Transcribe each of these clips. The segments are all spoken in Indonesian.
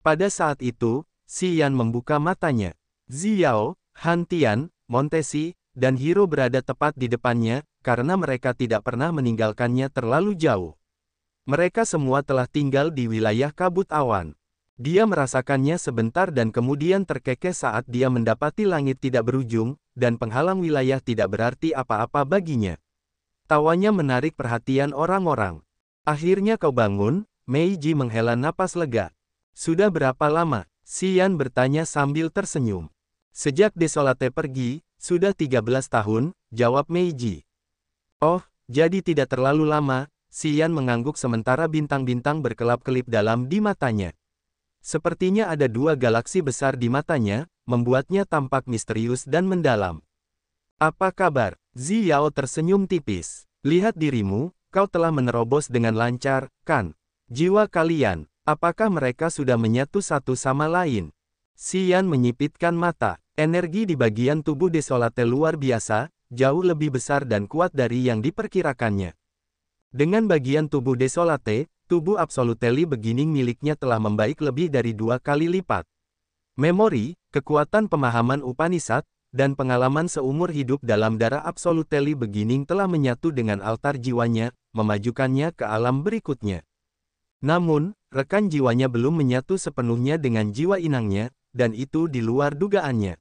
Pada saat itu, Xian membuka matanya. Xiao, Han Tian, Montesi, dan Hiro berada tepat di depannya, karena mereka tidak pernah meninggalkannya terlalu jauh. Mereka semua telah tinggal di wilayah kabut awan. Dia merasakannya sebentar dan kemudian terkekeh saat dia mendapati langit tidak berujung, dan penghalang wilayah tidak berarti apa-apa baginya. Tawanya menarik perhatian orang-orang. Akhirnya kau bangun, Meiji menghela napas lega. Sudah berapa lama? Xian bertanya sambil tersenyum. Sejak Desolate pergi, sudah 13 tahun, jawab Meiji. Oh, jadi tidak terlalu lama. Xian mengangguk sementara bintang-bintang berkelap-kelip dalam di matanya. Sepertinya ada dua galaksi besar di matanya, membuatnya tampak misterius dan mendalam. Apa kabar? Xiao tersenyum tipis. Lihat dirimu, kau telah menerobos dengan lancar, kan? Jiwa kalian, apakah mereka sudah menyatu satu sama lain? Xian menyipitkan mata. Energi di bagian tubuh Desolate luar biasa, jauh lebih besar dan kuat dari yang diperkirakannya. Dengan bagian tubuh Desolate, tubuh Absolutely Beginning miliknya telah membaik lebih dari 2 kali lipat. Memori, kekuatan pemahaman Upanishad, dan pengalaman seumur hidup dalam darah Absolutely Beginning telah menyatu dengan altar jiwanya, memajukannya ke alam berikutnya. Namun, rekan jiwanya belum menyatu sepenuhnya dengan jiwa inangnya, dan itu di luar dugaannya.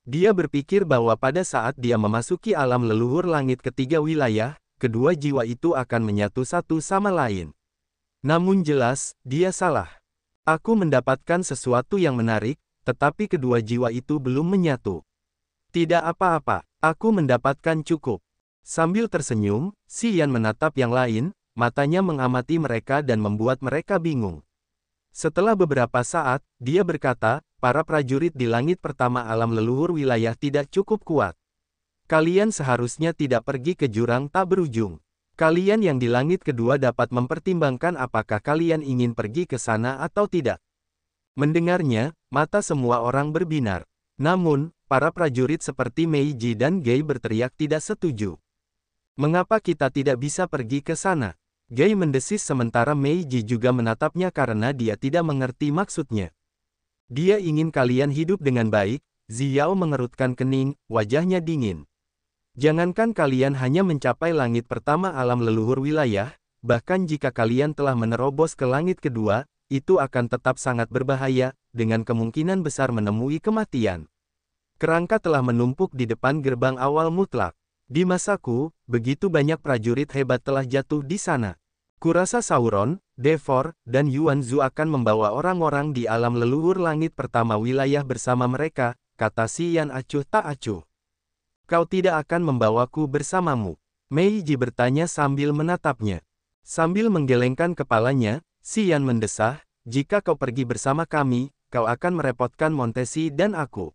Dia berpikir bahwa pada saat dia memasuki alam leluhur langit ketiga wilayah, kedua jiwa itu akan menyatu satu sama lain. Namun jelas, dia salah. Aku mendapatkan sesuatu yang menarik, tetapi kedua jiwa itu belum menyatu. Tidak apa-apa, aku mendapatkan cukup. Sambil tersenyum, Xian menatap yang lain, matanya mengamati mereka dan membuat mereka bingung. Setelah beberapa saat, dia berkata, para prajurit di langit pertama alam leluhur wilayah tidak cukup kuat. Kalian seharusnya tidak pergi ke jurang tak berujung. Kalian yang di langit kedua dapat mempertimbangkan apakah kalian ingin pergi ke sana atau tidak. Mendengarnya, mata semua orang berbinar. Namun, para prajurit seperti Meiji dan Gei berteriak tidak setuju. Mengapa kita tidak bisa pergi ke sana? Gei mendesis sementara Meiji juga menatapnya karena dia tidak mengerti maksudnya. Dia ingin kalian hidup dengan baik. Xiao mengerutkan kening, wajahnya dingin. Jangankan kalian hanya mencapai langit pertama alam leluhur wilayah, bahkan jika kalian telah menerobos ke langit kedua, itu akan tetap sangat berbahaya, dengan kemungkinan besar menemui kematian. Kerangka telah menumpuk di depan gerbang awal mutlak. Di masaku, begitu banyak prajurit hebat telah jatuh di sana. Kurasa Sauron, Devor, dan Yuan Zhu akan membawa orang-orang di alam leluhur langit pertama wilayah bersama mereka, kata Xian acuh tak acuh. Kau tidak akan membawaku bersamamu? Meiji bertanya sambil menatapnya. Sambil menggelengkan kepalanya, Xian mendesah, jika kau pergi bersama kami, kau akan merepotkan Montesi dan aku.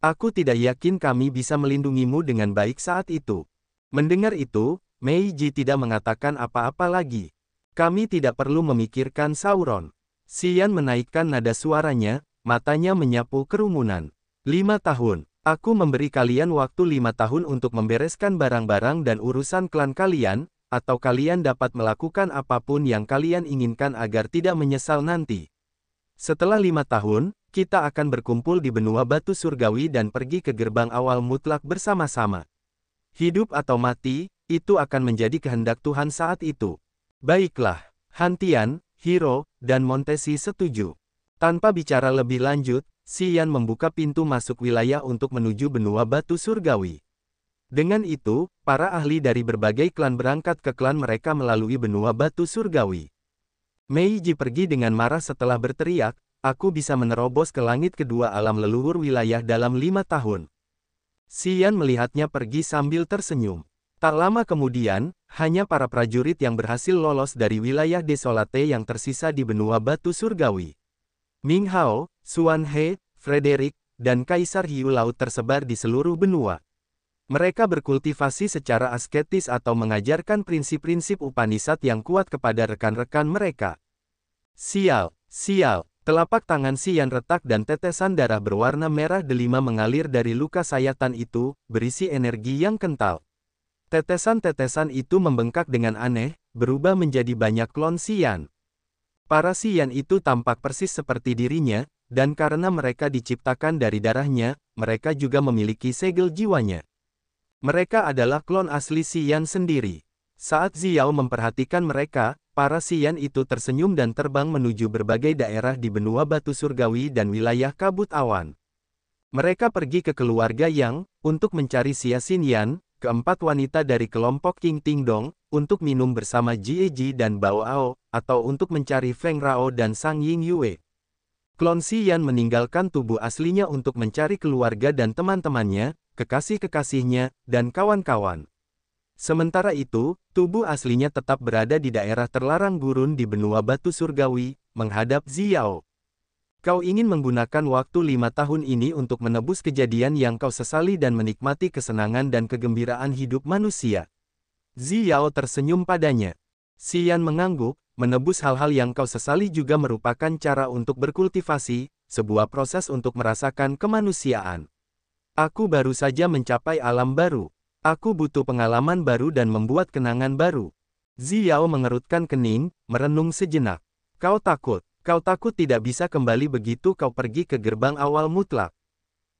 Aku tidak yakin kami bisa melindungimu dengan baik saat itu. Mendengar itu, Meiji tidak mengatakan apa-apa lagi. Kami tidak perlu memikirkan Sauron. Xian menaikkan nada suaranya, matanya menyapu kerumunan. 5 tahun. Aku memberi kalian waktu 5 tahun untuk membereskan barang-barang dan urusan klan kalian, atau kalian dapat melakukan apapun yang kalian inginkan agar tidak menyesal nanti. Setelah 5 tahun, kita akan berkumpul di benua batu surgawi dan pergi ke gerbang awal mutlak bersama-sama. Hidup atau mati, itu akan menjadi kehendak Tuhan saat itu. Baiklah, Han Tian, Hiro, dan Montesi setuju. Tanpa bicara lebih lanjut, Xian membuka pintu masuk wilayah untuk menuju benua batu surgawi. Dengan itu, para ahli dari berbagai klan berangkat ke klan mereka melalui benua batu surgawi. Meiji pergi dengan marah setelah berteriak, aku bisa menerobos ke langit kedua alam leluhur wilayah dalam 5 tahun. Xian melihatnya pergi sambil tersenyum. Tak lama kemudian, hanya para prajurit yang berhasil lolos dari wilayah Desolate yang tersisa di benua batu surgawi. Ming Hao, Xuan He, Frederick, dan Kaisar Hiu Laut tersebar di seluruh benua. Mereka berkultivasi secara asketis atau mengajarkan prinsip-prinsip Upanishad yang kuat kepada rekan-rekan mereka. Sial, sial, telapak tangan Xian retak dan tetesan darah berwarna merah delima mengalir dari luka sayatan itu, berisi energi yang kental. Tetesan-tetesan itu membengkak dengan aneh, berubah menjadi banyak klon Xian. Para Xian itu tampak persis seperti dirinya, dan karena mereka diciptakan dari darahnya, mereka juga memiliki segel jiwanya. Mereka adalah klon asli Xian sendiri. Saat Xiao memperhatikan mereka, para Xian itu tersenyum dan terbang menuju berbagai daerah di benua batu surgawi dan wilayah kabut awan. Mereka pergi ke keluarga Yang, untuk mencari Xia Xinyan, keempat wanita dari kelompok Qing Tingdong, untuk minum bersama Jie Ji dan Bao Ao, atau untuk mencari Feng Rao dan Sang Ying Yue. Klon Xian meninggalkan tubuh aslinya untuk mencari keluarga dan teman-temannya, kekasih-kekasihnya, dan kawan-kawan. Sementara itu, tubuh aslinya tetap berada di daerah terlarang gurun di benua batu surgawi, menghadap Xiao. Kau ingin menggunakan waktu 5 tahun ini untuk menebus kejadian yang kau sesali dan menikmati kesenangan dan kegembiraan hidup manusia. Xiao tersenyum padanya. Xian mengangguk, menebus hal-hal yang kau sesali juga merupakan cara untuk berkultivasi, sebuah proses untuk merasakan kemanusiaan. Aku baru saja mencapai alam baru. Aku butuh pengalaman baru dan membuat kenangan baru. Xiao mengerutkan kening, merenung sejenak. Kau takut tidak bisa kembali begitu kau pergi ke gerbang awal mutlak.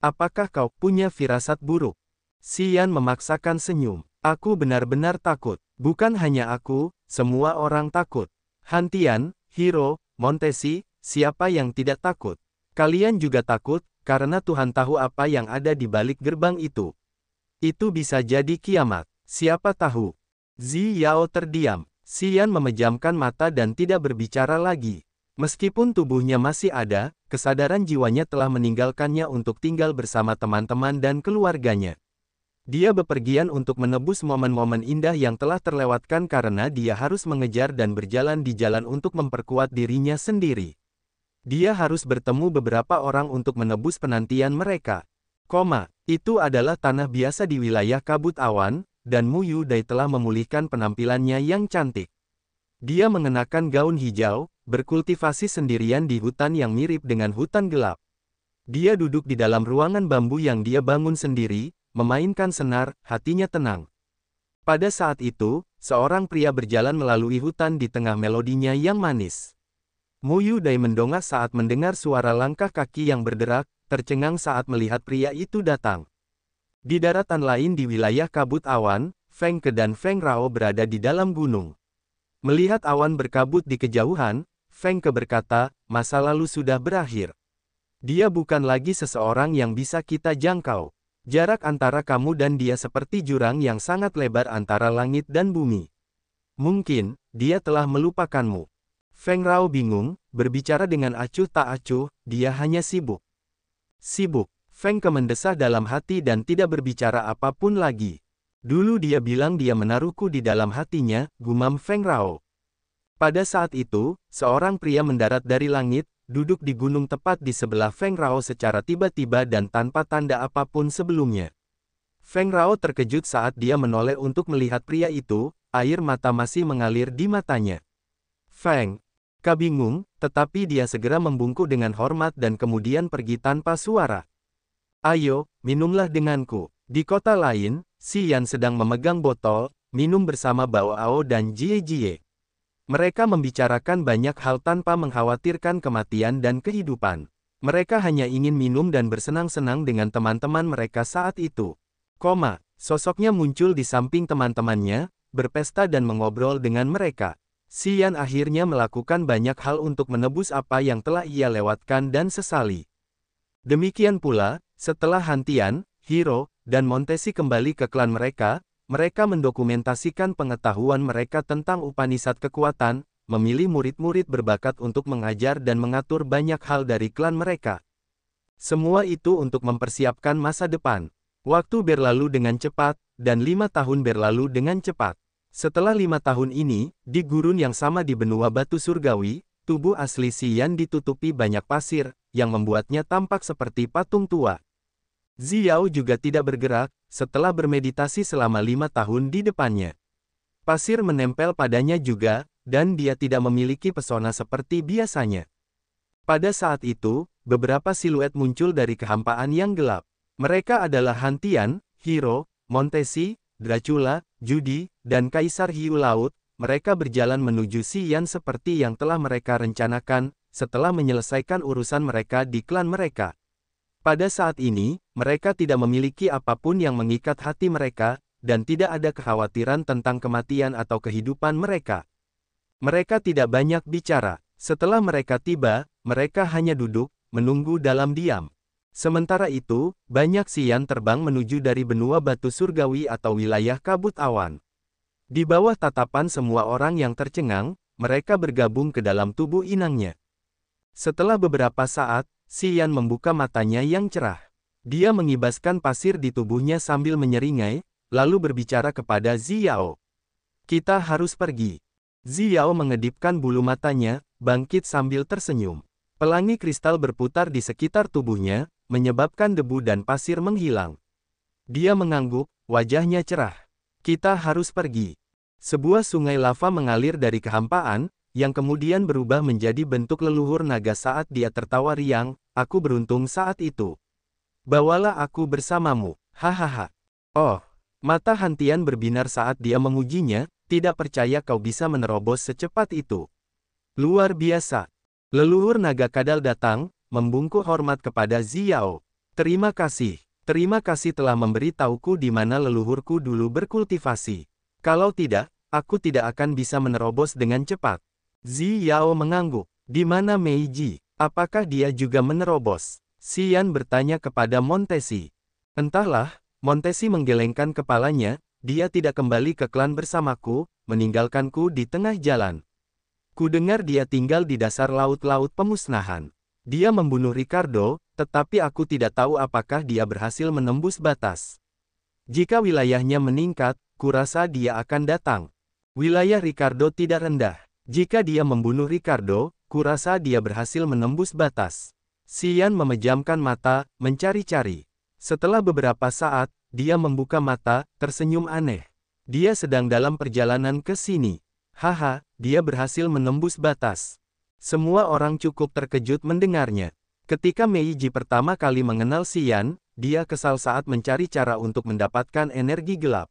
Apakah kau punya firasat buruk? Xian memaksakan senyum. Aku benar-benar takut. Bukan hanya aku, semua orang takut. Han Tian, Hiro, Montesi, siapa yang tidak takut? Kalian juga takut, karena Tuhan tahu apa yang ada di balik gerbang itu. Itu bisa jadi kiamat. Siapa tahu? Xiao terdiam. Xian memejamkan mata dan tidak berbicara lagi. Meskipun tubuhnya masih ada, kesadaran jiwanya telah meninggalkannya untuk tinggal bersama teman-teman dan keluarganya. Dia bepergian untuk menebus momen-momen indah yang telah terlewatkan karena dia harus mengejar dan berjalan di jalan untuk memperkuat dirinya sendiri. Dia harus bertemu beberapa orang untuk menebus penantian mereka. Itu adalah tanah biasa di wilayah kabut awan, dan Mu Yudai telah memulihkan penampilannya yang cantik. Dia mengenakan gaun hijau, berkultivasi sendirian di hutan yang mirip dengan hutan gelap. Dia duduk di dalam ruangan bambu yang dia bangun sendiri, memainkan senar, hatinya tenang. Pada saat itu, seorang pria berjalan melalui hutan di tengah melodinya yang manis. Mu Yudai mendongak saat mendengar suara langkah kaki yang berderak, tercengang saat melihat pria itu datang. Di daratan lain di wilayah kabut awan, Feng Ke dan Feng Rao berada di dalam gunung. Melihat awan berkabut di kejauhan, Feng Ke berkata, masa lalu sudah berakhir. Dia bukan lagi seseorang yang bisa kita jangkau. Jarak antara kamu dan dia seperti jurang yang sangat lebar antara langit dan bumi. Mungkin, dia telah melupakanmu. Feng Rao bingung, berbicara dengan acuh tak acuh, dia hanya sibuk. Feng Ke mendesah dalam hati dan tidak berbicara apapun lagi. Dulu dia bilang dia menaruhku di dalam hatinya, gumam Feng Rao. Pada saat itu, seorang pria mendarat dari langit, duduk di gunung tepat di sebelah Feng Rao secara tiba-tiba dan tanpa tanda apapun sebelumnya. Feng Rao terkejut saat dia menoleh untuk melihat pria itu, air mata masih mengalir di matanya. Feng Ke bingung, tetapi dia segera membungkuk dengan hormat dan kemudian pergi tanpa suara. Ayo, minumlah denganku. Di kota lain, Xian sedang memegang botol, minum bersama Bao Ao dan Jie Jie. Mereka membicarakan banyak hal tanpa mengkhawatirkan kematian dan kehidupan. Mereka hanya ingin minum dan bersenang-senang dengan teman-teman mereka saat itu. Sosoknya muncul di samping teman-temannya, berpesta dan mengobrol dengan mereka. Xian akhirnya melakukan banyak hal untuk menebus apa yang telah ia lewatkan dan sesali. Demikian pula, setelah Han Tian, Hiro, dan Montesi kembali ke klan mereka, mereka mendokumentasikan pengetahuan mereka tentang Upanishad kekuatan, memilih murid-murid berbakat untuk mengajar dan mengatur banyak hal dari klan mereka. Semua itu untuk mempersiapkan masa depan. Waktu berlalu dengan cepat, dan 5 tahun berlalu dengan cepat. Setelah 5 tahun ini, di gurun yang sama di benua batu surgawi, tubuh asli Xian ditutupi banyak pasir, yang membuatnya tampak seperti patung tua. Xiao juga tidak bergerak, setelah bermeditasi selama 5 tahun di depannya. Pasir menempel padanya juga, dan dia tidak memiliki pesona seperti biasanya. Pada saat itu, beberapa siluet muncul dari kehampaan yang gelap. Mereka adalah Han Tian, Hiro, Montesi, Dracula, Judy, dan Kaisar Hiu Laut. mereka berjalan menuju Xi'an seperti yang telah mereka rencanakan, setelah menyelesaikan urusan mereka di klan mereka. Pada saat ini, mereka tidak memiliki apapun yang mengikat hati mereka, dan tidak ada kekhawatiran tentang kematian atau kehidupan mereka. Mereka tidak banyak bicara. Setelah mereka tiba, mereka hanya duduk, menunggu dalam diam. Sementara itu, banyak Xi'an terbang menuju dari benua batu surgawi atau wilayah kabut awan. Di bawah tatapan semua orang yang tercengang, mereka bergabung ke dalam tubuh inangnya. Setelah beberapa saat, Xi'an membuka matanya yang cerah. Dia mengibaskan pasir di tubuhnya sambil menyeringai, lalu berbicara kepada Xiao. Kita harus pergi. Xiao mengedipkan bulu matanya, bangkit sambil tersenyum. Pelangi kristal berputar di sekitar tubuhnya, menyebabkan debu dan pasir menghilang. Dia mengangguk, wajahnya cerah. Kita harus pergi. Sebuah sungai lava mengalir dari kehampaan, yang kemudian berubah menjadi bentuk leluhur naga saat dia tertawa riang. Aku beruntung saat itu. Bawalah aku bersamamu, hahaha. Oh, mata Hantian berbinar saat dia mengujinya, tidak percaya kau bisa menerobos secepat itu. Luar biasa. Leluhur naga kadal datang, membungkuk hormat kepada Xiao. Terima kasih telah memberitahuku di mana leluhurku dulu berkultivasi. Kalau tidak, aku tidak akan bisa menerobos dengan cepat. Xiao mengangguk. Di mana Meiji? Apakah dia juga menerobos? Xian bertanya kepada Montesi. Entahlah, Montesi menggelengkan kepalanya, dia tidak kembali ke klan bersamaku, meninggalkanku di tengah jalan. Kudengar dia tinggal di dasar laut-laut pemusnahan. Dia membunuh Ricardo, tetapi aku tidak tahu apakah dia berhasil menembus batas. Jika wilayahnya meningkat, kurasa dia akan datang. Wilayah Ricardo tidak rendah. Jika dia membunuh Ricardo, kurasa dia berhasil menembus batas. Xian memejamkan mata, mencari-cari. Setelah beberapa saat, dia membuka mata, tersenyum aneh. Dia sedang dalam perjalanan ke sini. Haha, dia berhasil menembus batas. Semua orang cukup terkejut mendengarnya. Ketika Meiji pertama kali mengenal Xian, dia kesal saat mencari cara untuk mendapatkan energi gelap.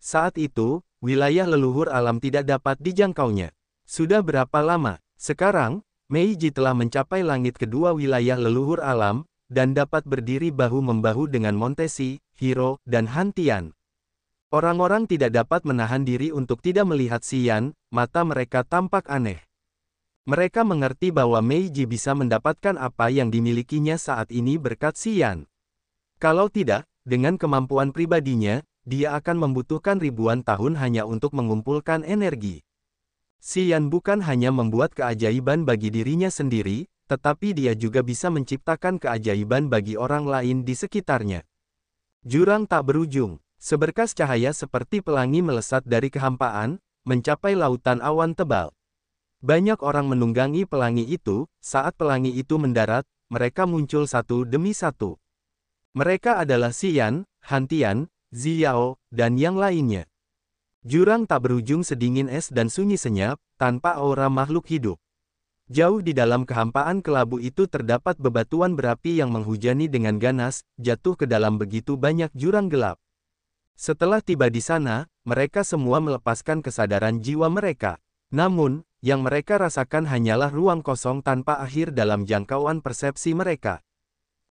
Saat itu, wilayah leluhur alam tidak dapat dijangkaunya. Sudah berapa lama? Sekarang, Meiji telah mencapai langit kedua wilayah leluhur alam, dan dapat berdiri bahu-membahu dengan Montesi, Hiro, dan Hantian. Orang-orang tidak dapat menahan diri untuk tidak melihat Xian, mata mereka tampak aneh. Mereka mengerti bahwa Meiji bisa mendapatkan apa yang dimilikinya saat ini berkat Xian. Kalau tidak, dengan kemampuan pribadinya, dia akan membutuhkan ribuan tahun hanya untuk mengumpulkan energi. Xian bukan hanya membuat keajaiban bagi dirinya sendiri, tetapi dia juga bisa menciptakan keajaiban bagi orang lain di sekitarnya. Jurang tak berujung. Seberkas cahaya seperti pelangi melesat dari kehampaan, mencapai lautan awan tebal. Banyak orang menunggangi pelangi itu, saat pelangi itu mendarat, mereka muncul satu demi satu. Mereka adalah Xian, Hantian, Xiao, dan yang lainnya. Jurang tak berujung sedingin es dan sunyi senyap, tanpa aura makhluk hidup. Jauh di dalam kehampaan kelabu itu terdapat bebatuan berapi yang menghujani dengan ganas, jatuh ke dalam begitu banyak jurang gelap. Setelah tiba di sana, mereka semua melepaskan kesadaran jiwa mereka. Namun, yang mereka rasakan hanyalah ruang kosong tanpa akhir dalam jangkauan persepsi mereka.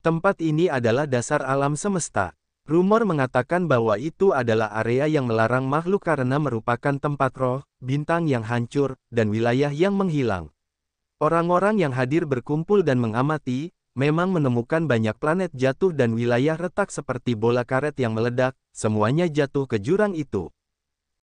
Tempat ini adalah dasar alam semesta. Rumor mengatakan bahwa itu adalah area yang melarang makhluk karena merupakan tempat roh, bintang yang hancur, dan wilayah yang menghilang. Orang-orang yang hadir berkumpul dan mengamati, memang menemukan banyak planet jatuh dan wilayah retak seperti bola karet yang meledak, semuanya jatuh ke jurang itu.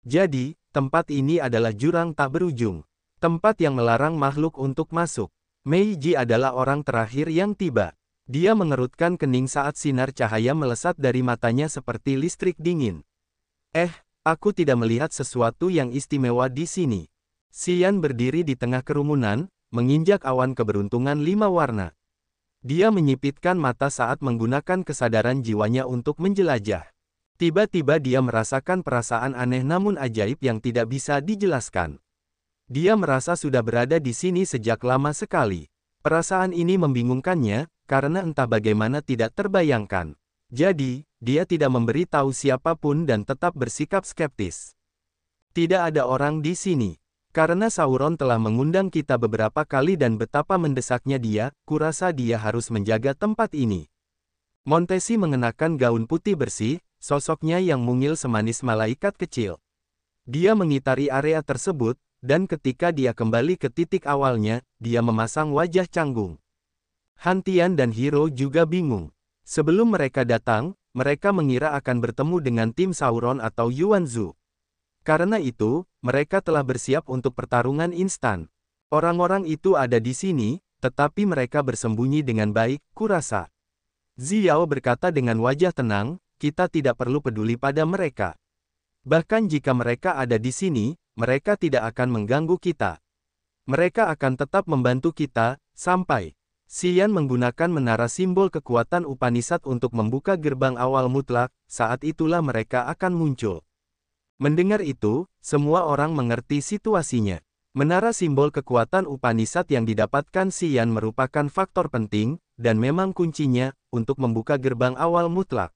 Jadi, tempat ini adalah jurang tak berujung. Tempat yang melarang makhluk untuk masuk. Meiji adalah orang terakhir yang tiba. Dia mengerutkan kening saat sinar cahaya melesat dari matanya seperti listrik dingin. Aku tidak melihat sesuatu yang istimewa di sini. Xian berdiri di tengah kerumunan, menginjak awan keberuntungan 5 warna. Dia menyipitkan mata saat menggunakan kesadaran jiwanya untuk menjelajah. Tiba-tiba dia merasakan perasaan aneh namun ajaib yang tidak bisa dijelaskan. Dia merasa sudah berada di sini sejak lama sekali. Perasaan ini membingungkannya, karena entah bagaimana tidak terbayangkan. Jadi, dia tidak memberi tahu siapapun dan tetap bersikap skeptis. Tidak ada orang di sini. Karena Sauron telah mengundang kita beberapa kali dan betapa mendesaknya dia, kurasa dia harus menjaga tempat ini. Montesi mengenakan gaun putih bersih, sosoknya yang mungil semanis malaikat kecil. Dia mengitari area tersebut, dan ketika dia kembali ke titik awalnya, dia memasang wajah canggung. Han Tian dan Hiro juga bingung. Sebelum mereka datang, mereka mengira akan bertemu dengan tim Sauron atau Yuan Zhu. Karena itu, mereka telah bersiap untuk pertarungan instan. Orang-orang itu ada di sini, tetapi mereka bersembunyi dengan baik, kurasa. Ziao berkata dengan wajah tenang, kita tidak perlu peduli pada mereka. Bahkan jika mereka ada di sini, mereka tidak akan mengganggu kita. Mereka akan tetap membantu kita, sampai. Xian menggunakan menara simbol kekuatan Upanishad untuk membuka gerbang awal mutlak, saat itulah mereka akan muncul. Mendengar itu, semua orang mengerti situasinya. Menara simbol kekuatan Upanishad yang didapatkan Xian merupakan faktor penting, dan memang kuncinya, untuk membuka gerbang awal mutlak.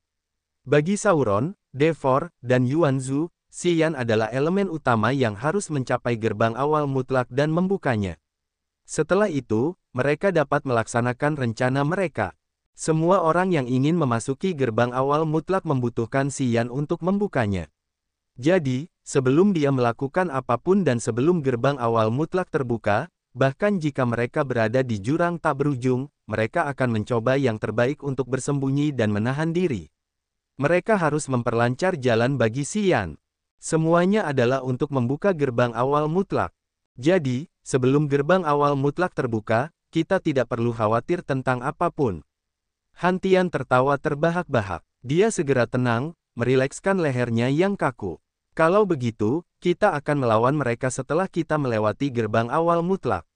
Bagi Sauron, Devor, dan Yuan Zhu, Xian adalah elemen utama yang harus mencapai gerbang awal mutlak dan membukanya. Setelah itu, mereka dapat melaksanakan rencana mereka. Semua orang yang ingin memasuki gerbang awal mutlak membutuhkan Xian untuk membukanya. Jadi, sebelum dia melakukan apapun dan sebelum gerbang awal mutlak terbuka, bahkan jika mereka berada di jurang tak berujung, mereka akan mencoba yang terbaik untuk bersembunyi dan menahan diri. Mereka harus memperlancar jalan bagi Xian. Semuanya adalah untuk membuka gerbang awal mutlak. Jadi, sebelum gerbang awal mutlak terbuka, kita tidak perlu khawatir tentang apapun. Han Tian tertawa terbahak-bahak. Dia segera tenang, merilekskan lehernya yang kaku. Kalau begitu, kita akan melawan mereka setelah kita melewati gerbang awal mutlak.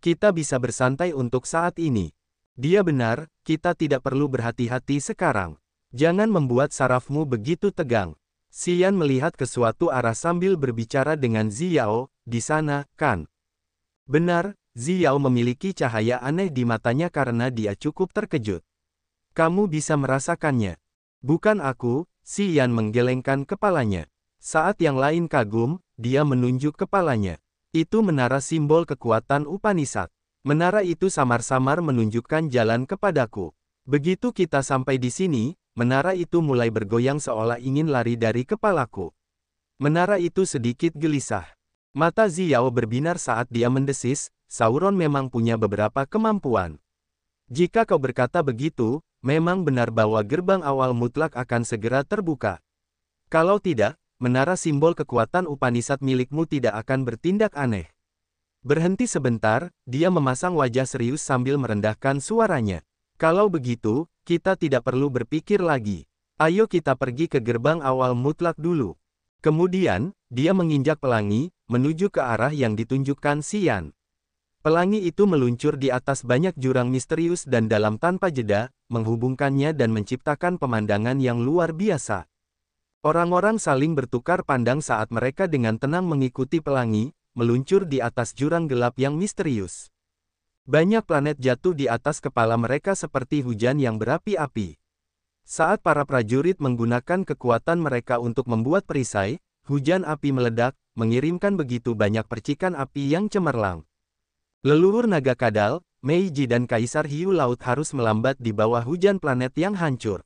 Kita bisa bersantai untuk saat ini. Dia benar, kita tidak perlu berhati-hati sekarang. Jangan membuat sarafmu begitu tegang. Xian melihat ke suatu arah sambil berbicara dengan Ziao, di sana, kan? Benar, Ziao memiliki cahaya aneh di matanya karena dia cukup terkejut. Kamu bisa merasakannya. Bukan aku, Xian menggelengkan kepalanya. Saat yang lain kagum, dia menunjuk kepalanya. Itu menara simbol kekuatan Upanishad. Menara itu samar-samar menunjukkan jalan kepadaku. Begitu kita sampai di sini, menara itu mulai bergoyang seolah ingin lari dari kepalaku. Menara itu sedikit gelisah. Mata Ziao berbinar saat dia mendesis, Sauron memang punya beberapa kemampuan. Jika kau berkata begitu, memang benar bahwa gerbang awal mutlak akan segera terbuka. Kalau tidak, menara simbol kekuatan Upanishad milikmu tidak akan bertindak aneh. Berhenti sebentar, dia memasang wajah serius sambil merendahkan suaranya. Kalau begitu, kita tidak perlu berpikir lagi. Ayo kita pergi ke gerbang awal mutlak dulu. Kemudian, dia menginjak pelangi, menuju ke arah yang ditunjukkan Xian. Pelangi itu meluncur di atas banyak jurang misterius dan dalam tanpa jeda, menghubungkannya dan menciptakan pemandangan yang luar biasa. Orang-orang saling bertukar pandang saat mereka dengan tenang mengikuti pelangi, meluncur di atas jurang gelap yang misterius. Banyak planet jatuh di atas kepala mereka seperti hujan yang berapi-api. Saat para prajurit menggunakan kekuatan mereka untuk membuat perisai, hujan api meledak, mengirimkan begitu banyak percikan api yang cemerlang. Leluhur naga kadal, Meiji dan Kaisar Hiu Laut harus melambat di bawah hujan planet yang hancur.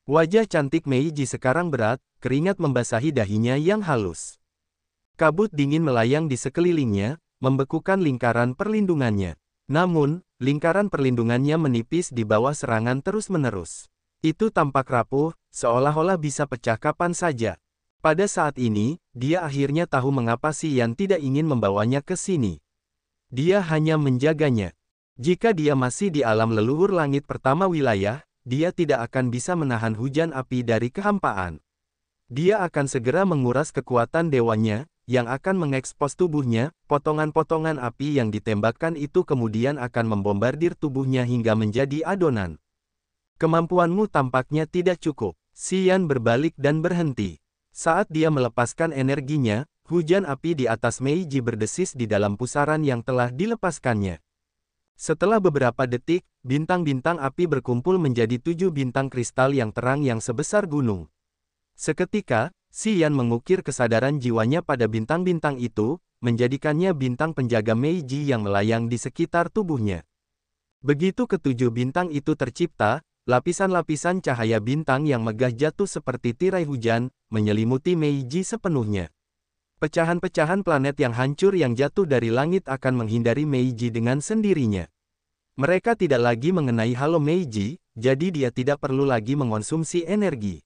Wajah cantik Meiji sekarang berat, keringat membasahi dahinya yang halus. Kabut dingin melayang di sekelilingnya, membekukan lingkaran perlindungannya. Namun, lingkaran perlindungannya menipis di bawah serangan terus-menerus. Itu tampak rapuh, seolah-olah bisa pecah kapan saja. Pada saat ini, dia akhirnya tahu mengapa Xian tidak ingin membawanya ke sini. Dia hanya menjaganya. Jika dia masih di alam leluhur langit pertama wilayah, dia tidak akan bisa menahan hujan api dari kehampaan. Dia akan segera menguras kekuatan dewanya, yang akan mengekspos tubuhnya, potongan-potongan api yang ditembakkan itu kemudian akan membombardir tubuhnya hingga menjadi adonan. Kemampuanmu tampaknya tidak cukup. Xian berbalik dan berhenti. Saat dia melepaskan energinya, hujan api di atas Meiji berdesis di dalam pusaran yang telah dilepaskannya. Setelah beberapa detik, bintang-bintang api berkumpul menjadi 7 bintang kristal yang terang yang sebesar gunung. Seketika, Xian mengukir kesadaran jiwanya pada bintang-bintang itu, menjadikannya bintang penjaga Meiji yang melayang di sekitar tubuhnya. Begitu ketujuh bintang itu tercipta, lapisan-lapisan cahaya bintang yang megah jatuh seperti tirai hujan, menyelimuti Meiji sepenuhnya. Pecahan-pecahan planet yang hancur yang jatuh dari langit akan menghindari Meiji dengan sendirinya. Mereka tidak lagi mengenai halo Meiji, jadi dia tidak perlu lagi mengonsumsi energi.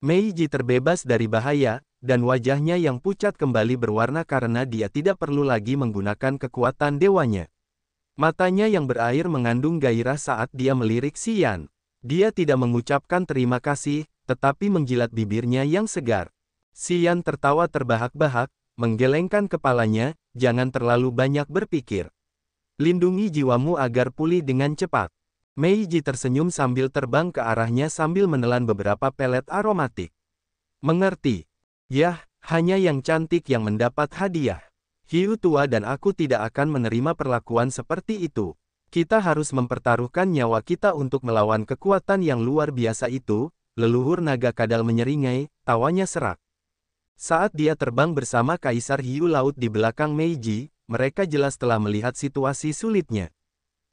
Meiji terbebas dari bahaya, dan wajahnya yang pucat kembali berwarna karena dia tidak perlu lagi menggunakan kekuatan dewanya. Matanya yang berair mengandung gairah saat dia melirik Xian. Dia tidak mengucapkan terima kasih, tetapi menjilat bibirnya yang segar. Xian tertawa terbahak-bahak, menggelengkan kepalanya, jangan terlalu banyak berpikir. Lindungi jiwamu agar pulih dengan cepat. Meiji tersenyum sambil terbang ke arahnya sambil menelan beberapa pelet aromatik. Mengerti? Yah, hanya yang cantik yang mendapat hadiah. Hiu tua dan aku tidak akan menerima perlakuan seperti itu. Kita harus mempertaruhkan nyawa kita untuk melawan kekuatan yang luar biasa itu, leluhur naga kadal menyeringai, tawanya serak. Saat dia terbang bersama Kaisar Hiu Laut di belakang Meiji, mereka jelas telah melihat situasi sulitnya.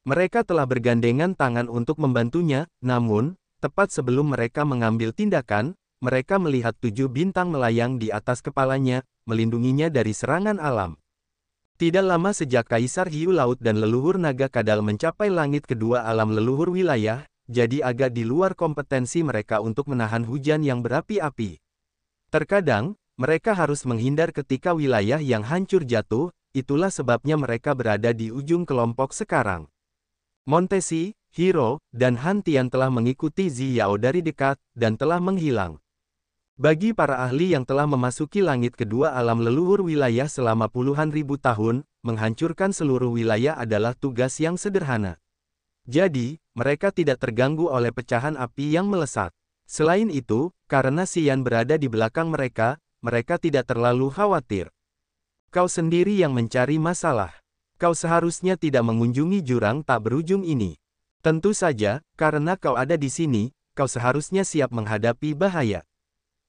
Mereka telah bergandengan tangan untuk membantunya, namun, tepat sebelum mereka mengambil tindakan, mereka melihat 7 bintang melayang di atas kepalanya, melindunginya dari serangan alam. Tidak lama sejak Kaisar Hiu Laut dan leluhur naga kadal mencapai langit kedua alam leluhur wilayah, jadi agak di luar kompetensi mereka untuk menahan hujan yang berapi-api. Terkadang, mereka harus menghindar ketika wilayah yang hancur jatuh, itulah sebabnya mereka berada di ujung kelompok sekarang. Montesi, Hiro, dan Han Tian telah mengikuti Ziyao dari dekat, dan telah menghilang. Bagi para ahli yang telah memasuki langit kedua alam leluhur wilayah selama puluhan ribu tahun, menghancurkan seluruh wilayah adalah tugas yang sederhana. Jadi, mereka tidak terganggu oleh pecahan api yang melesat. Selain itu, karena Xian berada di belakang mereka, mereka tidak terlalu khawatir. Kau sendiri yang mencari masalah. Kau seharusnya tidak mengunjungi jurang tak berujung ini. Tentu saja, karena kau ada di sini, kau seharusnya siap menghadapi bahaya.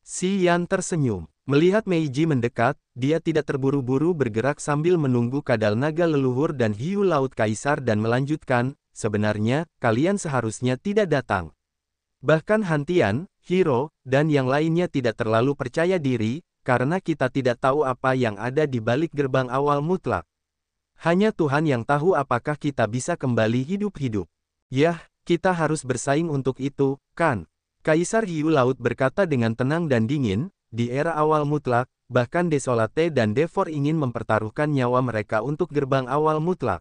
Xian tersenyum. Melihat Meiji mendekat, dia tidak terburu-buru bergerak sambil menunggu kadal naga leluhur dan hiu laut kaisar dan melanjutkan, sebenarnya, kalian seharusnya tidak datang. Bahkan Han Tian, Hiro, dan yang lainnya tidak terlalu percaya diri, karena kita tidak tahu apa yang ada di balik gerbang awal mutlak. Hanya Tuhan yang tahu apakah kita bisa kembali hidup-hidup. Yah, kita harus bersaing untuk itu, kan? Kaisar Hiu Laut berkata dengan tenang dan dingin, di era awal mutlak, bahkan Desolate dan Devor ingin mempertaruhkan nyawa mereka untuk gerbang awal mutlak.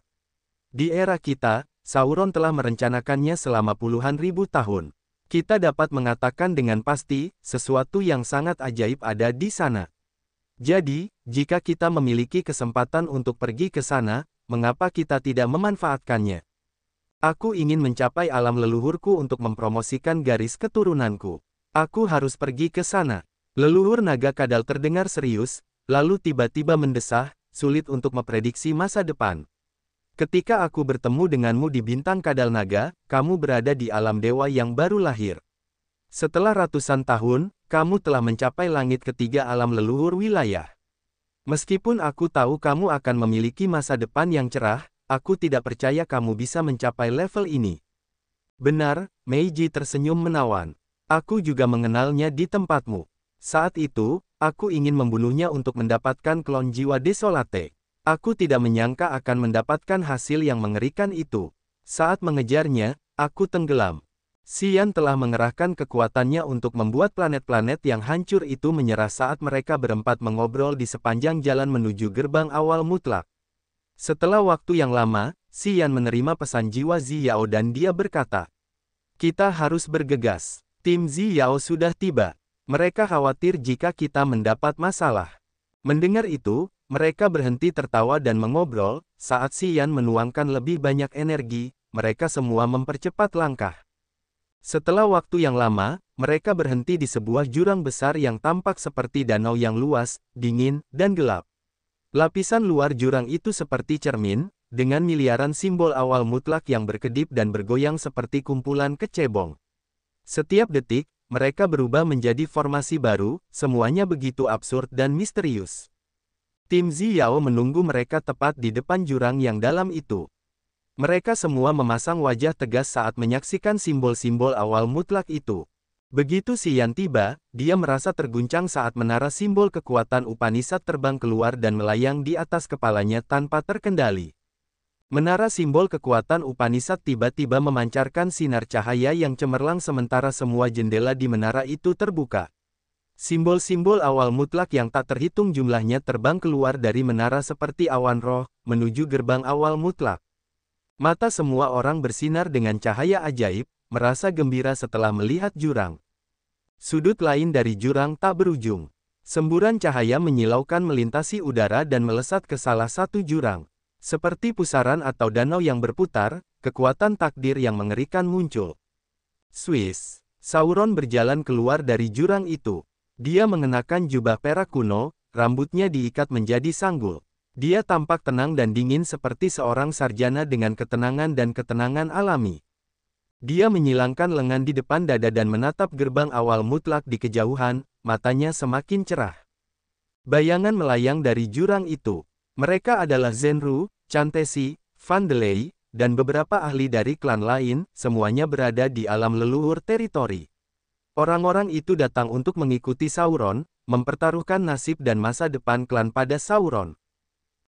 Di era kita, Sauron telah merencanakannya selama puluhan ribu tahun. Kita dapat mengatakan dengan pasti, sesuatu yang sangat ajaib ada di sana. Jadi, jika kita memiliki kesempatan untuk pergi ke sana, mengapa kita tidak memanfaatkannya? Aku ingin mencapai alam leluhurku untuk mempromosikan garis keturunanku. Aku harus pergi ke sana. Leluhur naga kadal terdengar serius, lalu tiba-tiba mendesah, sulit untuk memprediksi masa depan. Ketika aku bertemu denganmu di bintang kadal naga, kamu berada di alam dewa yang baru lahir. Setelah ratusan tahun, kamu telah mencapai langit ketiga alam leluhur wilayah. Meskipun aku tahu kamu akan memiliki masa depan yang cerah, aku tidak percaya kamu bisa mencapai level ini. Benar, Meiji tersenyum menawan. Aku juga mengenalnya di tempatmu. Saat itu, aku ingin membunuhnya untuk mendapatkan klon jiwa Desolate. Aku tidak menyangka akan mendapatkan hasil yang mengerikan itu. Saat mengejarnya, aku tenggelam. Xian telah mengerahkan kekuatannya untuk membuat planet-planet yang hancur itu menyerah saat mereka berempat mengobrol di sepanjang jalan menuju gerbang awal mutlak. Setelah waktu yang lama, Xian menerima pesan jiwa Ziyao dan dia berkata, "Kita harus bergegas. Tim Ziyao sudah tiba. Mereka khawatir jika kita mendapat masalah." Mendengar itu, mereka berhenti tertawa dan mengobrol. Saat Xian menuangkan lebih banyak energi, mereka semua mempercepat langkah. Setelah waktu yang lama, mereka berhenti di sebuah jurang besar yang tampak seperti danau yang luas, dingin, dan gelap. Lapisan luar jurang itu seperti cermin, dengan miliaran simbol awal mutlak yang berkedip dan bergoyang seperti kumpulan kecebong. Setiap detik, mereka berubah menjadi formasi baru, semuanya begitu absurd dan misterius. Tim Ziyao menunggu mereka tepat di depan jurang yang dalam itu. Mereka semua memasang wajah tegas saat menyaksikan simbol-simbol awal mutlak itu. Begitu Xian tiba, dia merasa terguncang saat menara simbol kekuatan Upanishad terbang keluar dan melayang di atas kepalanya tanpa terkendali. Menara simbol kekuatan Upanishad tiba-tiba memancarkan sinar cahaya yang cemerlang sementara semua jendela di menara itu terbuka. Simbol-simbol awal mutlak yang tak terhitung jumlahnya terbang keluar dari menara seperti awan roh, menuju gerbang awal mutlak. Mata semua orang bersinar dengan cahaya ajaib, merasa gembira setelah melihat jurang. Sudut lain dari jurang tak berujung. Semburan cahaya menyilaukan melintasi udara dan melesat ke salah satu jurang. Seperti pusaran atau danau yang berputar, kekuatan takdir yang mengerikan muncul. Swiss. Sauron berjalan keluar dari jurang itu. Dia mengenakan jubah perak kuno, rambutnya diikat menjadi sanggul. Dia tampak tenang dan dingin seperti seorang sarjana dengan ketenangan dan ketenangan alami. Dia menyilangkan lengan di depan dada dan menatap gerbang awal mutlak di kejauhan, matanya semakin cerah. Bayangan melayang dari jurang itu. Mereka adalah Zhenru, Chantesi, Van Delay, dan beberapa ahli dari klan lain, semuanya berada di alam leluhur teritori. Orang-orang itu datang untuk mengikuti Sauron, mempertaruhkan nasib dan masa depan klan pada Sauron.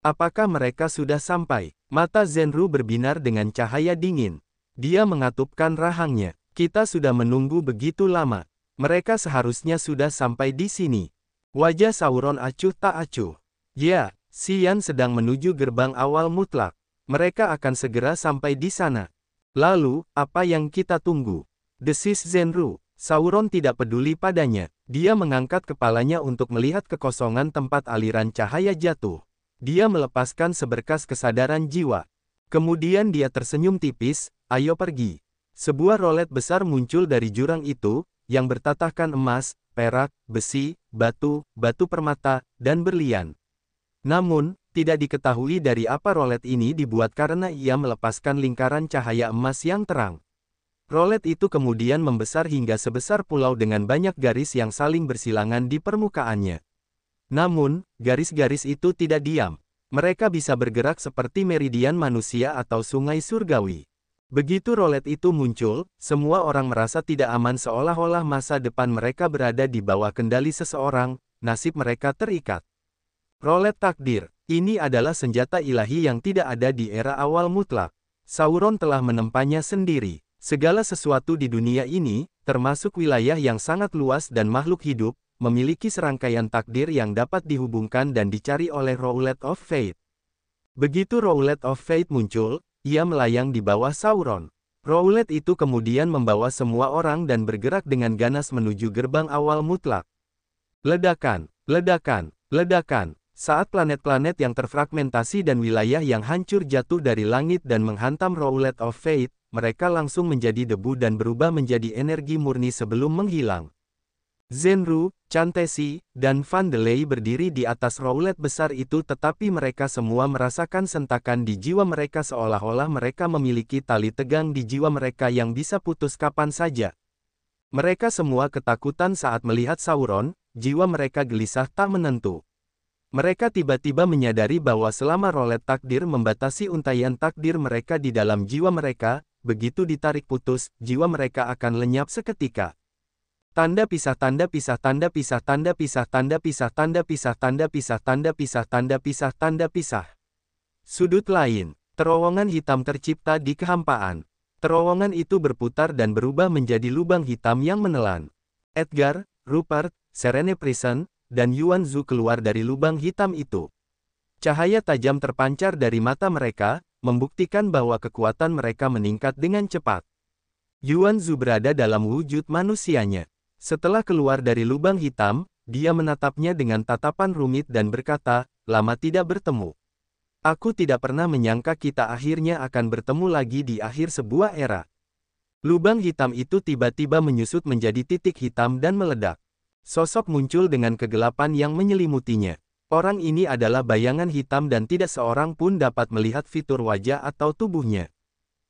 Apakah mereka sudah sampai? Mata Zhenru berbinar dengan cahaya dingin. Dia mengatupkan rahangnya. Kita sudah menunggu begitu lama. Mereka seharusnya sudah sampai di sini. Wajah Sauron acuh tak acuh. Ya, Xian sedang menuju gerbang awal mutlak. Mereka akan segera sampai di sana. Lalu, apa yang kita tunggu? Desis Zhenru. Sauron tidak peduli padanya. Dia mengangkat kepalanya untuk melihat kekosongan tempat aliran cahaya jatuh. Dia melepaskan seberkas kesadaran jiwa. Kemudian dia tersenyum tipis, ayo pergi. Sebuah rolet besar muncul dari jurang itu, yang bertatahkan emas, perak, besi, batu, batu permata, dan berlian. Namun, tidak diketahui dari apa rolet ini dibuat karena ia melepaskan lingkaran cahaya emas yang terang. Rolet itu kemudian membesar hingga sebesar pulau dengan banyak garis yang saling bersilangan di permukaannya. Namun, garis-garis itu tidak diam. Mereka bisa bergerak seperti meridian manusia atau sungai surgawi. Begitu rolet itu muncul, semua orang merasa tidak aman seolah-olah masa depan mereka berada di bawah kendali seseorang, nasib mereka terikat. Rolet takdir, ini adalah senjata ilahi yang tidak ada di era awal mutlak. Sauron telah menempanya sendiri. Segala sesuatu di dunia ini, termasuk wilayah yang sangat luas dan makhluk hidup, memiliki serangkaian takdir yang dapat dihubungkan dan dicari oleh Roulette of Fate. Begitu Roulette of Fate muncul, ia melayang di bawah Sauron. Roulette itu kemudian membawa semua orang dan bergerak dengan ganas menuju gerbang awal mutlak. Ledakan, ledakan, ledakan. Saat planet-planet yang terfragmentasi dan wilayah yang hancur jatuh dari langit dan menghantam Roulette of Fate, mereka langsung menjadi debu dan berubah menjadi energi murni sebelum menghilang. Zhenru, Chantesi, dan Van Delay berdiri di atas roulette besar itu tetapi mereka semua merasakan sentakan di jiwa mereka seolah-olah mereka memiliki tali tegang di jiwa mereka yang bisa putus kapan saja. Mereka semua ketakutan saat melihat Sauron, jiwa mereka gelisah tak menentu. Mereka tiba-tiba menyadari bahwa selama roulette takdir membatasi untaian takdir mereka di dalam jiwa mereka, begitu ditarik putus, jiwa mereka akan lenyap seketika. Tanda pisah tanda pisah tanda pisah tanda pisah tanda pisah tanda pisah tanda pisah tanda pisah tanda pisah tanda pisah. Sudut lain, terowongan hitam tercipta di kehampaan. Terowongan itu berputar dan berubah menjadi lubang hitam yang menelan. Edgar, Rupert, Serene Prison, dan Yuan Zhu keluar dari lubang hitam itu. Cahaya tajam terpancar dari mata mereka, membuktikan bahwa kekuatan mereka meningkat dengan cepat. Yuan Zhu berada dalam wujud manusianya. Setelah keluar dari lubang hitam, dia menatapnya dengan tatapan rumit dan berkata, lama tidak bertemu. Aku tidak pernah menyangka kita akhirnya akan bertemu lagi di akhir sebuah era. Lubang hitam itu tiba-tiba menyusut menjadi titik hitam dan meledak. Sosok muncul dengan kegelapan yang menyelimutinya. Orang ini adalah bayangan hitam dan tidak seorang pun dapat melihat fitur wajah atau tubuhnya.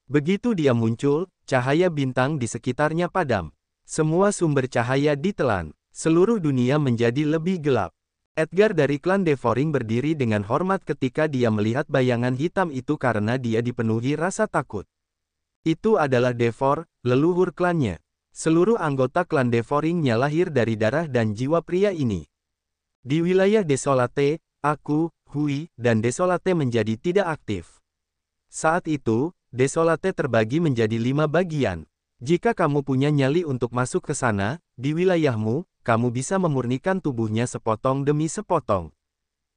Begitu dia muncul, cahaya bintang di sekitarnya padam. Semua sumber cahaya ditelan. Seluruh dunia menjadi lebih gelap. Edgar dari klan Devoring berdiri dengan hormat ketika dia melihat bayangan hitam itu karena dia dipenuhi rasa takut. Itu adalah Devor, leluhur klannya. Seluruh anggota klan Devoringnya lahir dari darah dan jiwa pria ini. Di wilayah Desolate, aku, Hui, dan Desolate menjadi tidak aktif. Saat itu, Desolate terbagi menjadi 5 bagian. Jika kamu punya nyali untuk masuk ke sana, di wilayahmu, kamu bisa memurnikan tubuhnya sepotong demi sepotong.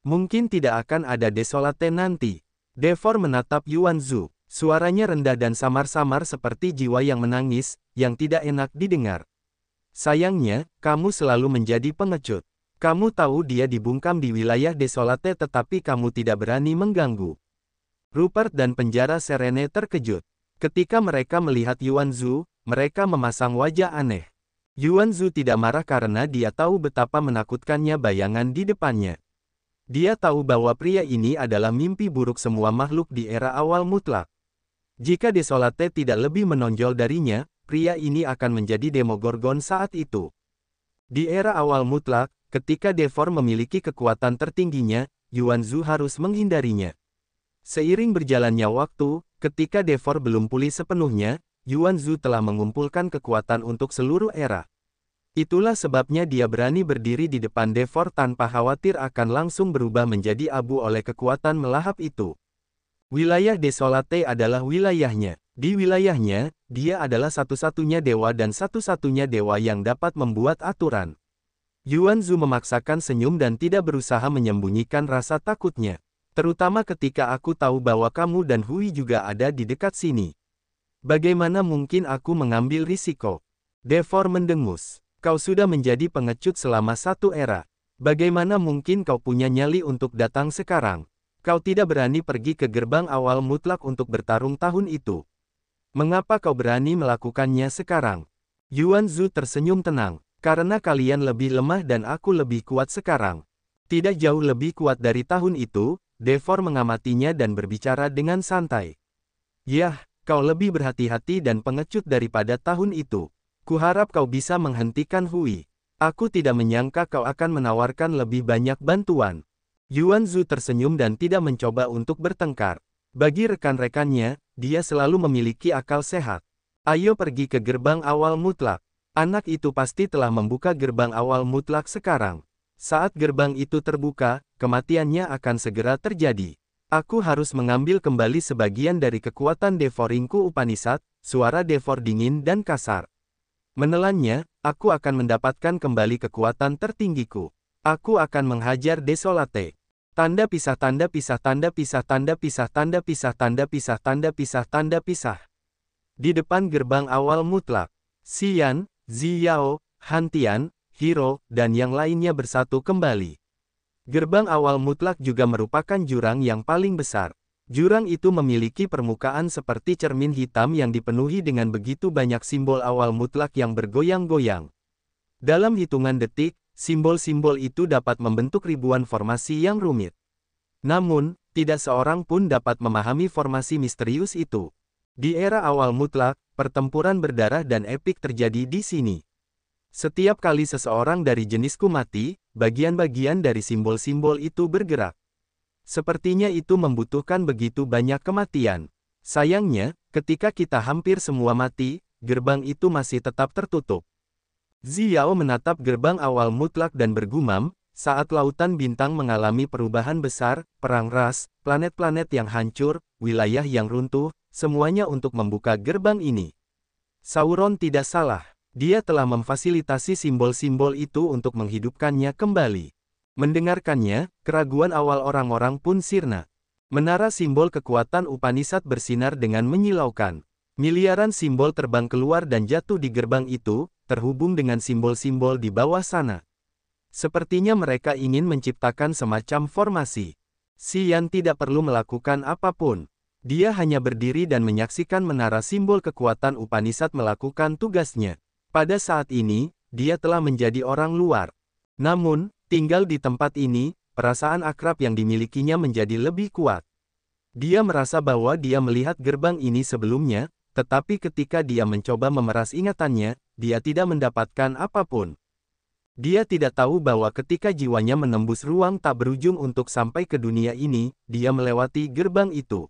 Mungkin tidak akan ada Desolate nanti. Devor menatap Yuan Zhu. Suaranya rendah dan samar-samar seperti jiwa yang menangis, yang tidak enak didengar. Sayangnya, kamu selalu menjadi pengecut. Kamu tahu dia dibungkam di wilayah Desolate tetapi kamu tidak berani mengganggu. Rupert dan penjara Serene terkejut. Ketika mereka melihat Yuan Zhu, mereka memasang wajah aneh. Yuan Zhu tidak marah karena dia tahu betapa menakutkannya bayangan di depannya. Dia tahu bahwa pria ini adalah mimpi buruk semua makhluk di era awal mutlak. Jika Desolate tidak lebih menonjol darinya, pria ini akan menjadi Demogorgon saat itu. Di era awal mutlak, ketika Devor memiliki kekuatan tertingginya, Yuan Zhu harus menghindarinya. Seiring berjalannya waktu, ketika Devor belum pulih sepenuhnya, Yuan Zhu telah mengumpulkan kekuatan untuk seluruh era. Itulah sebabnya dia berani berdiri di depan Devor tanpa khawatir akan langsung berubah menjadi abu oleh kekuatan melahap itu. Wilayah Desolate adalah wilayahnya. Di wilayahnya, dia adalah satu-satunya dewa dan satu-satunya dewa yang dapat membuat aturan. Yuan Zhu memaksakan senyum dan tidak berusaha menyembunyikan rasa takutnya. Terutama ketika aku tahu bahwa kamu dan Hui juga ada di dekat sini. Bagaimana mungkin aku mengambil risiko? Devor mendengus. Kau sudah menjadi pengecut selama 1 era. Bagaimana mungkin kau punya nyali untuk datang sekarang? Kau tidak berani pergi ke gerbang awal mutlak untuk bertarung tahun itu. Mengapa kau berani melakukannya sekarang? Yuan Zhu tersenyum tenang. Karena kalian lebih lemah dan aku lebih kuat sekarang. Tidak jauh lebih kuat dari tahun itu, Devor mengamatinya dan berbicara dengan santai. Yah, kau lebih berhati-hati dan pengecut daripada tahun itu. Kuharap kau bisa menghentikan Hui. Aku tidak menyangka kau akan menawarkan lebih banyak bantuan. Yuan Zhu tersenyum dan tidak mencoba untuk bertengkar. Bagi rekan-rekannya, dia selalu memiliki akal sehat. Ayo pergi ke gerbang awal mutlak. Anak itu pasti telah membuka gerbang awal mutlak sekarang. Saat gerbang itu terbuka, kematiannya akan segera terjadi. Aku harus mengambil kembali sebagian dari kekuatan Devoringku Upanishad, suara Devor dingin dan kasar. Menelannya, aku akan mendapatkan kembali kekuatan tertinggiku. Aku akan menghajar Desolate. Tanda pisah tanda pisah tanda pisah tanda pisah tanda pisah tanda pisah tanda pisah tanda pisah. Di depan gerbang awal mutlak, Xian, Ziyao, Han Tian, Hiro, dan yang lainnya bersatu kembali. Gerbang awal mutlak juga merupakan jurang yang paling besar. Jurang itu memiliki permukaan seperti cermin hitam yang dipenuhi dengan begitu banyak simbol awal mutlak yang bergoyang-goyang. Dalam hitungan detik, simbol-simbol itu dapat membentuk ribuan formasi yang rumit. Namun, tidak seorang pun dapat memahami formasi misterius itu. Di era awal mutlak, pertempuran berdarah dan epik terjadi di sini. Setiap kali seseorang dari jenisku mati, bagian-bagian dari simbol-simbol itu bergerak. Sepertinya itu membutuhkan begitu banyak kematian. Sayangnya, ketika kita hampir semua mati, gerbang itu masih tetap tertutup. Ziyao menatap gerbang awal mutlak dan bergumam, saat lautan bintang mengalami perubahan besar, perang ras, planet-planet yang hancur, wilayah yang runtuh, semuanya untuk membuka gerbang ini. Sauron tidak salah. Dia telah memfasilitasi simbol-simbol itu untuk menghidupkannya kembali. Mendengarkannya, keraguan awal orang-orang pun sirna. Menara simbol kekuatan Upanishad bersinar dengan menyilaukan. Miliaran simbol terbang keluar dan jatuh di gerbang itu, terhubung dengan simbol-simbol di bawah sana. Sepertinya mereka ingin menciptakan semacam formasi. Xian tidak perlu melakukan apapun. Dia hanya berdiri dan menyaksikan menara simbol kekuatan Upanishad melakukan tugasnya. Pada saat ini, dia telah menjadi orang luar. Namun, tinggal di tempat ini, perasaan akrab yang dimilikinya menjadi lebih kuat. Dia merasa bahwa dia melihat gerbang ini sebelumnya, tetapi ketika dia mencoba memeras ingatannya, dia tidak mendapatkan apapun. Dia tidak tahu bahwa ketika jiwanya menembus ruang tak berujung untuk sampai ke dunia ini, dia melewati gerbang itu.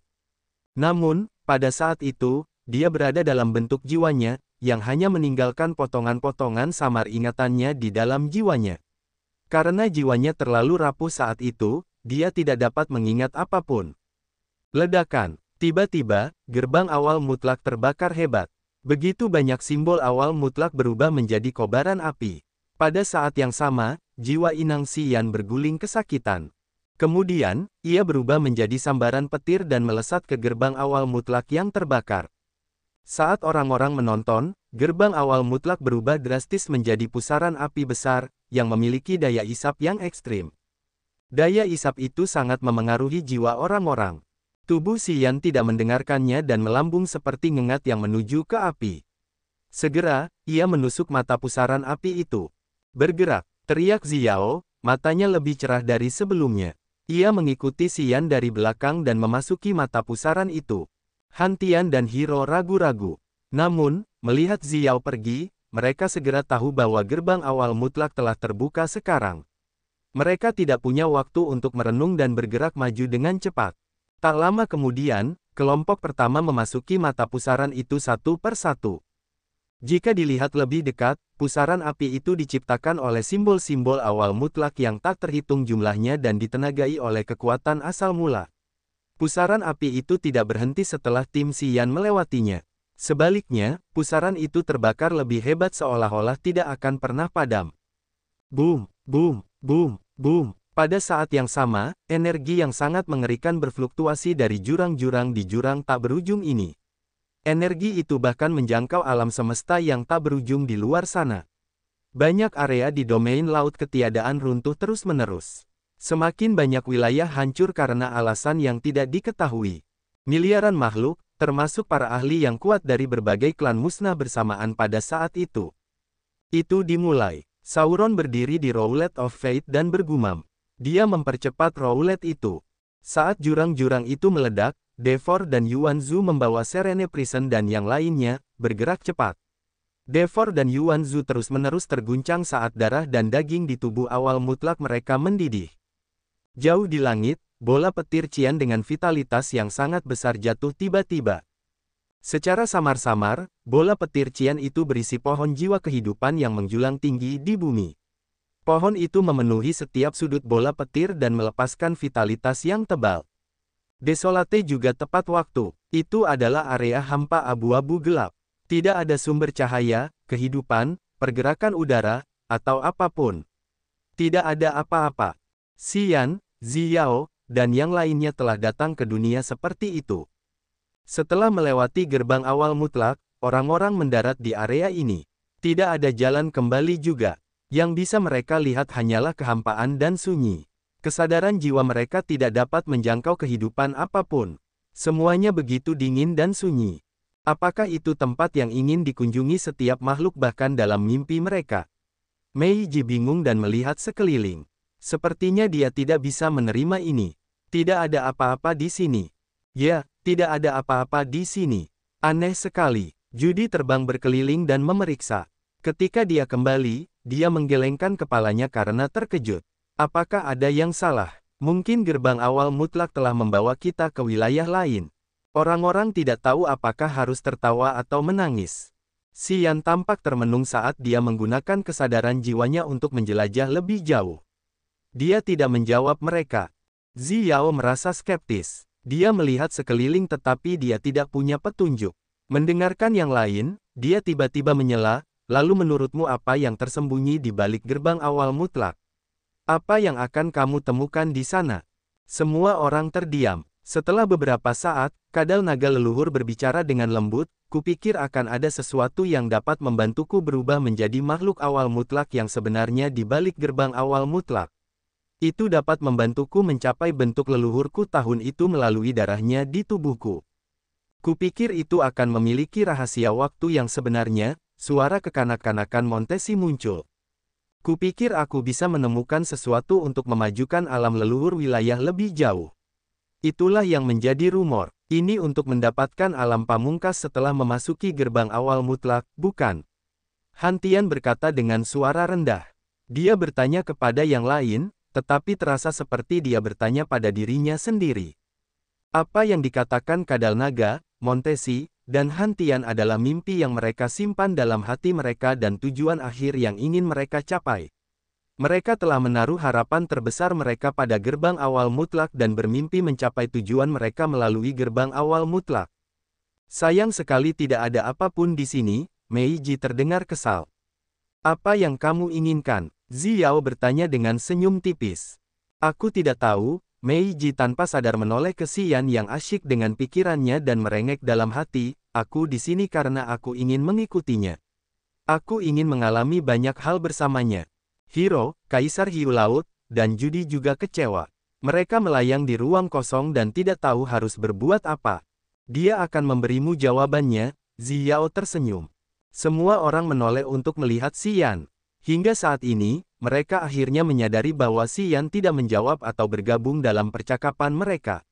Namun, pada saat itu, dia berada dalam bentuk jiwanya, yang hanya meninggalkan potongan-potongan samar ingatannya di dalam jiwanya. Karena jiwanya terlalu rapuh saat itu, dia tidak dapat mengingat apapun. Ledakan. Tiba-tiba, gerbang awal mutlak terbakar hebat. Begitu banyak simbol awal mutlak berubah menjadi kobaran api. Pada saat yang sama, jiwa Inang Xiyan berguling kesakitan. Kemudian, ia berubah menjadi sambaran petir dan melesat ke gerbang awal mutlak yang terbakar. Saat orang-orang menonton, gerbang awal mutlak berubah drastis menjadi pusaran api besar, yang memiliki daya isap yang ekstrim. Daya isap itu sangat memengaruhi jiwa orang-orang. Tubuh Xiyan tidak mendengarkannya dan melambung seperti ngengat yang menuju ke api. Segera, ia menusuk mata pusaran api itu. Bergerak, teriak Xiao, matanya lebih cerah dari sebelumnya. Ia mengikuti Xiyan dari belakang dan memasuki mata pusaran itu. Han Tian dan Hiro ragu-ragu. Namun, melihat Xiao pergi, mereka segera tahu bahwa gerbang awal mutlak telah terbuka sekarang. Mereka tidak punya waktu untuk merenung dan bergerak maju dengan cepat. Tak lama kemudian, kelompok pertama memasuki mata pusaran itu satu per satu. Jika dilihat lebih dekat, pusaran api itu diciptakan oleh simbol-simbol awal mutlak yang tak terhitung jumlahnya dan ditenagai oleh kekuatan asal mula. Pusaran api itu tidak berhenti setelah tim Xiyan melewatinya. Sebaliknya, pusaran itu terbakar lebih hebat seolah-olah tidak akan pernah padam. Boom, boom, boom, boom. Pada saat yang sama, energi yang sangat mengerikan berfluktuasi dari jurang-jurang di jurang tak berujung ini. Energi itu bahkan menjangkau alam semesta yang tak berujung di luar sana. Banyak area di domain laut ketiadaan runtuh terus-menerus. Semakin banyak wilayah hancur karena alasan yang tidak diketahui. Miliaran makhluk, termasuk para ahli yang kuat dari berbagai klan musnah bersamaan pada saat itu. Itu dimulai. Sauron berdiri di Roulette of Fate dan bergumam. Dia mempercepat roulette itu. Saat jurang-jurang itu meledak, Devor dan Yuan Zhu membawa Serene Prison dan yang lainnya, bergerak cepat. Devor dan Yuan Zhu terus-menerus terguncang saat darah dan daging di tubuh awal mutlak mereka mendidih. Jauh di langit, bola petir Qian dengan vitalitas yang sangat besar jatuh tiba-tiba. Secara samar-samar, bola petir Qian itu berisi pohon jiwa kehidupan yang menjulang tinggi di bumi. Pohon itu memenuhi setiap sudut bola petir dan melepaskan vitalitas yang tebal. Desolate juga tepat waktu. Itu adalah area hampa abu-abu gelap. Tidak ada sumber cahaya, kehidupan, pergerakan udara, atau apapun. Tidak ada apa-apa. Xiyan, Xiao, dan yang lainnya telah datang ke dunia seperti itu. Setelah melewati gerbang awal mutlak, orang-orang mendarat di area ini. Tidak ada jalan kembali juga. Yang bisa mereka lihat hanyalah kehampaan dan sunyi. Kesadaran jiwa mereka tidak dapat menjangkau kehidupan apapun. Semuanya begitu dingin dan sunyi. Apakah itu tempat yang ingin dikunjungi setiap makhluk bahkan dalam mimpi mereka? Mei Ji bingung dan melihat sekeliling. Sepertinya dia tidak bisa menerima ini. Tidak ada apa-apa di sini. Ya, tidak ada apa-apa di sini. Aneh sekali. Judy terbang berkeliling dan memeriksa. Ketika dia kembali, dia menggelengkan kepalanya karena terkejut. Apakah ada yang salah? Mungkin gerbang awal mutlak telah membawa kita ke wilayah lain. Orang-orang tidak tahu apakah harus tertawa atau menangis. Xiyan tampak termenung saat dia menggunakan kesadaran jiwanya untuk menjelajah lebih jauh. Dia tidak menjawab mereka. Xiao merasa skeptis. Dia melihat sekeliling tetapi dia tidak punya petunjuk. Mendengarkan yang lain, dia tiba-tiba menyela, lalu menurutmu apa yang tersembunyi di balik gerbang awal mutlak? Apa yang akan kamu temukan di sana? Semua orang terdiam. Setelah beberapa saat, kadal naga leluhur berbicara dengan lembut, kupikir akan ada sesuatu yang dapat membantuku berubah menjadi makhluk awal mutlak yang sebenarnya di balik gerbang awal mutlak. Itu dapat membantuku mencapai bentuk leluhurku tahun itu melalui darahnya di tubuhku. Kupikir itu akan memiliki rahasia waktu yang sebenarnya. Suara kekanak-kanakan Montesi muncul. Kupikir aku bisa menemukan sesuatu untuk memajukan alam leluhur wilayah lebih jauh. Itulah yang menjadi rumor. Ini untuk mendapatkan alam pamungkas setelah memasuki gerbang awal mutlak, bukan? Han Tian berkata dengan suara rendah. Dia bertanya kepada yang lain, tetapi terasa seperti dia bertanya pada dirinya sendiri. Apa yang dikatakan Kadal Naga, Montesi, dan Han Tian adalah mimpi yang mereka simpan dalam hati mereka dan tujuan akhir yang ingin mereka capai. Mereka telah menaruh harapan terbesar mereka pada gerbang awal mutlak dan bermimpi mencapai tujuan mereka melalui gerbang awal mutlak. Sayang sekali tidak ada apapun di sini, Meiji terdengar kesal. Apa yang kamu inginkan? Ziao bertanya dengan senyum tipis. Aku tidak tahu, Meiji tanpa sadar menoleh ke Xian yang asyik dengan pikirannya dan merengek dalam hati, aku di sini karena aku ingin mengikutinya. Aku ingin mengalami banyak hal bersamanya. Hiro, Kaisar Hiu Laut, dan Judy juga kecewa. Mereka melayang di ruang kosong dan tidak tahu harus berbuat apa. Dia akan memberimu jawabannya, Ziao tersenyum. Semua orang menoleh untuk melihat Xian. Hingga saat ini, mereka akhirnya menyadari bahwa Xian tidak menjawab atau bergabung dalam percakapan mereka.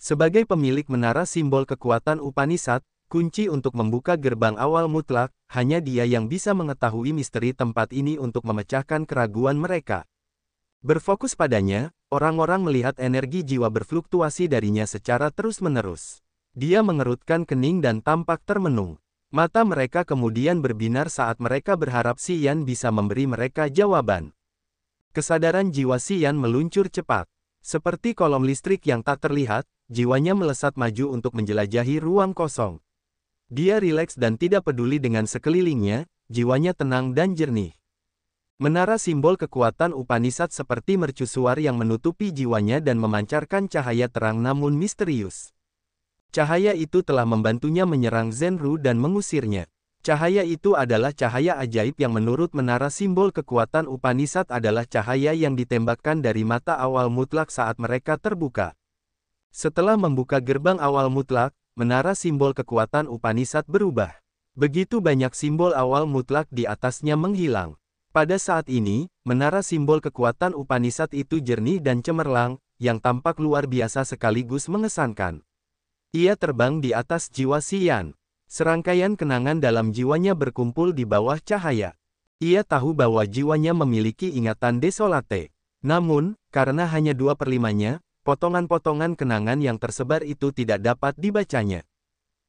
Sebagai pemilik menara simbol kekuatan Upanishad, kunci untuk membuka gerbang awal mutlak, hanya dia yang bisa mengetahui misteri tempat ini untuk memecahkan keraguan mereka. Berfokus padanya, orang-orang melihat energi jiwa berfluktuasi darinya secara terus-menerus. Dia mengerutkan kening dan tampak termenung. Mata mereka kemudian berbinar saat mereka berharap Xian bisa memberi mereka jawaban. Kesadaran jiwa Xian meluncur cepat. Seperti kolom listrik yang tak terlihat, jiwanya melesat maju untuk menjelajahi ruang kosong. Dia rileks dan tidak peduli dengan sekelilingnya, jiwanya tenang dan jernih. Menara simbol kekuatan Upanishad seperti mercusuar yang menutupi jiwanya dan memancarkan cahaya terang namun misterius. Cahaya itu telah membantunya menyerang Zenru dan mengusirnya. Cahaya itu adalah cahaya ajaib yang menurut menara simbol kekuatan Upanishad adalah cahaya yang ditembakkan dari mata awal mutlak saat mereka terbuka. Setelah membuka gerbang awal mutlak, menara simbol kekuatan Upanishad berubah. Begitu banyak simbol awal mutlak di atasnya menghilang. Pada saat ini, menara simbol kekuatan Upanishad itu jernih dan cemerlang, yang tampak luar biasa sekaligus mengesankan. Ia terbang di atas jiwa Xian. Serangkaian kenangan dalam jiwanya berkumpul di bawah cahaya. Ia tahu bahwa jiwanya memiliki ingatan desolate. Namun, karena hanya 2/5-nya, potongan-potongan kenangan yang tersebar itu tidak dapat dibacanya.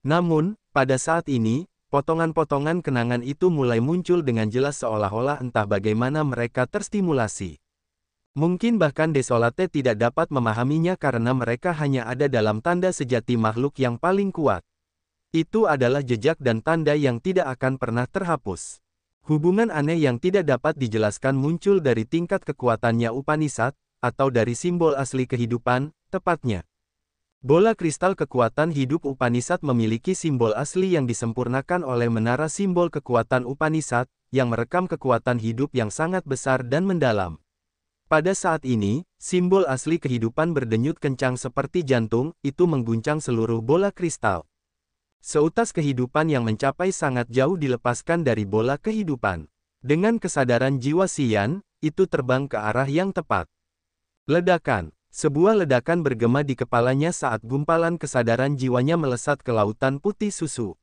Namun, pada saat ini, potongan-potongan kenangan itu mulai muncul dengan jelas seolah-olah entah bagaimana mereka terstimulasi. Mungkin bahkan Desolate tidak dapat memahaminya karena mereka hanya ada dalam tanda sejati makhluk yang paling kuat. Itu adalah jejak dan tanda yang tidak akan pernah terhapus. Hubungan aneh yang tidak dapat dijelaskan muncul dari tingkat kekuatannya Upanishad, atau dari simbol asli kehidupan, tepatnya. Bola kristal kekuatan hidup Upanishad memiliki simbol asli yang disempurnakan oleh menara simbol kekuatan Upanishad, yang merekam kekuatan hidup yang sangat besar dan mendalam. Pada saat ini, simbol asli kehidupan berdenyut kencang seperti jantung, itu mengguncang seluruh bola kristal. Seutas kehidupan yang mencapai sangat jauh dilepaskan dari bola kehidupan. Dengan kesadaran jiwa Xian, itu terbang ke arah yang tepat. Ledakan. Sebuah ledakan bergema di kepalanya saat gumpalan kesadaran jiwanya melesat ke lautan putih susu.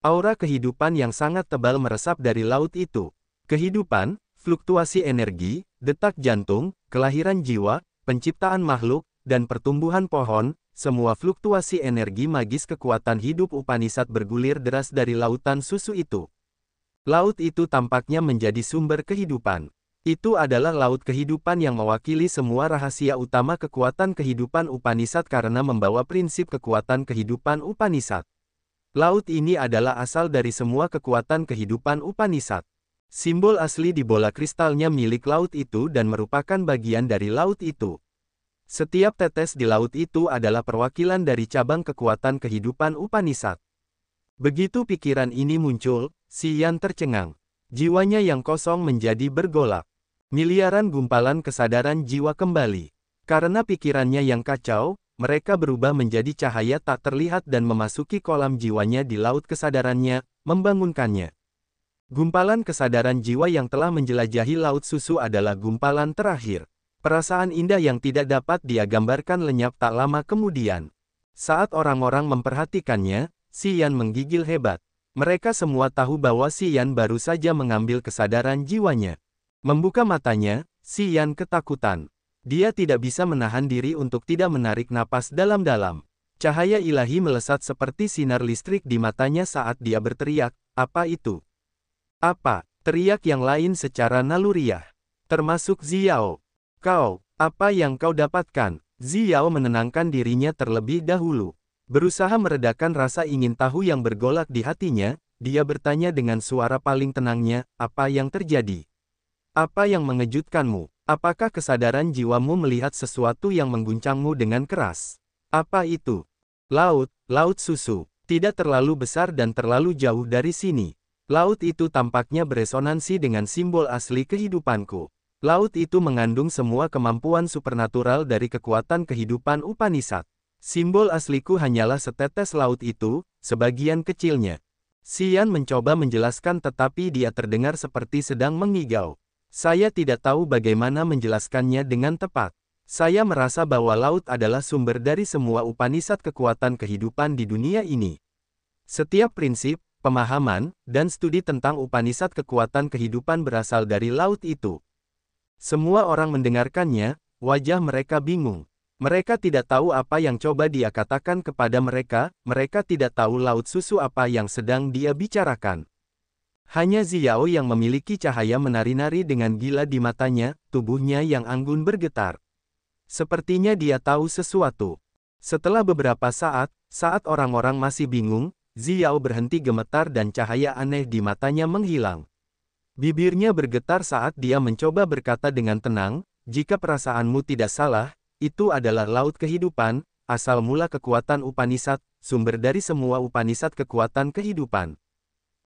Aura kehidupan yang sangat tebal meresap dari laut itu. Kehidupan, fluktuasi energi, detak jantung, kelahiran jiwa, penciptaan makhluk, dan pertumbuhan pohon, semua fluktuasi energi magis kekuatan hidup Upanishad bergulir deras dari lautan susu itu. Laut itu tampaknya menjadi sumber kehidupan. Itu adalah laut kehidupan yang mewakili semua rahasia utama kekuatan kehidupan Upanishad karena membawa prinsip kekuatan kehidupan Upanishad. Laut ini adalah asal dari semua kekuatan kehidupan Upanishad. Simbol asli di bola kristalnya milik laut itu dan merupakan bagian dari laut itu. Setiap tetes di laut itu adalah perwakilan dari cabang kekuatan kehidupan Upanishad. Begitu pikiran ini muncul, Xian tercengang. Jiwanya yang kosong menjadi bergolak. Miliaran gumpalan kesadaran jiwa kembali. Karena pikirannya yang kacau, mereka berubah menjadi cahaya tak terlihat dan memasuki kolam jiwanya di laut kesadarannya, membangunkannya. Gumpalan kesadaran jiwa yang telah menjelajahi laut susu adalah gumpalan terakhir. Perasaan indah yang tidak dapat dia gambarkan lenyap tak lama kemudian. Saat orang-orang memperhatikannya, Xian menggigil hebat. Mereka semua tahu bahwa Si Yan baru saja mengambil kesadaran jiwanya. Membuka matanya, Si Yan ketakutan. Dia tidak bisa menahan diri untuk tidak menarik napas dalam-dalam. Cahaya ilahi melesat seperti sinar listrik di matanya saat dia berteriak, "Apa itu? Apa?" Teriak yang lain secara naluriah. Termasuk Xiao. "Kau, apa yang kau dapatkan?" Xiao menenangkan dirinya terlebih dahulu. Berusaha meredakan rasa ingin tahu yang bergolak di hatinya, dia bertanya dengan suara paling tenangnya, "Apa yang terjadi? Apa yang mengejutkanmu? Apakah kesadaran jiwamu melihat sesuatu yang mengguncangmu dengan keras? Apa itu?" Laut susu. Tidak terlalu besar dan terlalu jauh dari sini. Laut itu tampaknya beresonansi dengan simbol asli kehidupanku. Laut itu mengandung semua kemampuan supernatural dari kekuatan kehidupan Upanishad. Simbol asliku hanyalah setetes laut itu, sebagian kecilnya. Si Yan mencoba menjelaskan tetapi dia terdengar seperti sedang mengigau. Saya tidak tahu bagaimana menjelaskannya dengan tepat. Saya merasa bahwa laut adalah sumber dari semua Upanishad kekuatan kehidupan di dunia ini. Setiap prinsip, pemahaman, dan studi tentang Upanishad kekuatan kehidupan berasal dari laut itu. Semua orang mendengarkannya, wajah mereka bingung. Mereka tidak tahu apa yang coba dia katakan kepada mereka, mereka tidak tahu laut susu apa yang sedang dia bicarakan. Hanya Xiao yang memiliki cahaya menari-nari dengan gila di matanya, tubuhnya yang anggun bergetar. Sepertinya dia tahu sesuatu. Setelah beberapa saat orang-orang masih bingung, Xiao berhenti gemetar dan cahaya aneh di matanya menghilang. Bibirnya bergetar saat dia mencoba berkata dengan tenang, "Jika perasaanmu tidak salah, itu adalah laut kehidupan, asal mula kekuatan Upanishad, sumber dari semua Upanishad kekuatan kehidupan."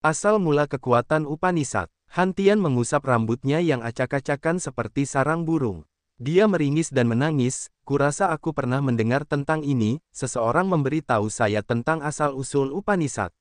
Asal mula kekuatan Upanishad. Han Tian mengusap rambutnya yang acak-acakan seperti sarang burung. Dia meringis dan menangis, "Kurasa aku pernah mendengar tentang ini, seseorang memberitahu saya tentang asal-usul Upanishad."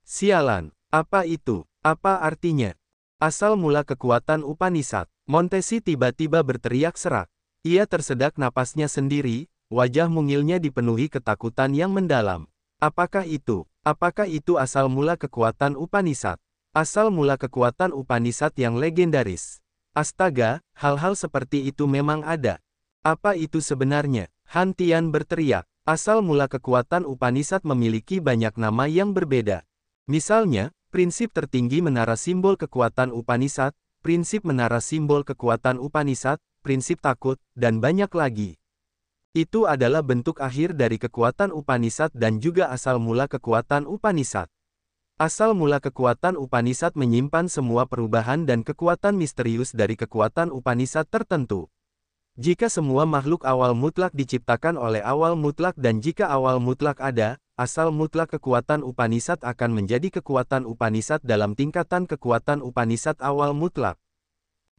Sialan, apa itu? Apa artinya? Asal mula kekuatan Upanishad. Montesi tiba-tiba berteriak serak. Ia tersedak napasnya sendiri, wajah mungilnya dipenuhi ketakutan yang mendalam. Apakah itu? Apakah itu asal mula kekuatan Upanishad? Asal mula kekuatan Upanishad yang legendaris. Astaga, hal-hal seperti itu memang ada. Apa itu sebenarnya? Han Tian berteriak. Asal mula kekuatan Upanishad memiliki banyak nama yang berbeda. Misalnya, prinsip tertinggi menara simbol kekuatan Upanishad, prinsip menara simbol kekuatan Upanishad, prinsip takut, dan banyak lagi. Itu adalah bentuk akhir dari kekuatan Upanishad dan juga asal mula kekuatan Upanishad. Asal mula kekuatan Upanishad menyimpan semua perubahan dan kekuatan misterius dari kekuatan Upanishad tertentu. Jika semua makhluk awal mutlak diciptakan oleh awal mutlak dan jika awal mutlak ada, asal mutlak kekuatan Upanishad akan menjadi kekuatan Upanishad dalam tingkatan kekuatan Upanishad awal mutlak.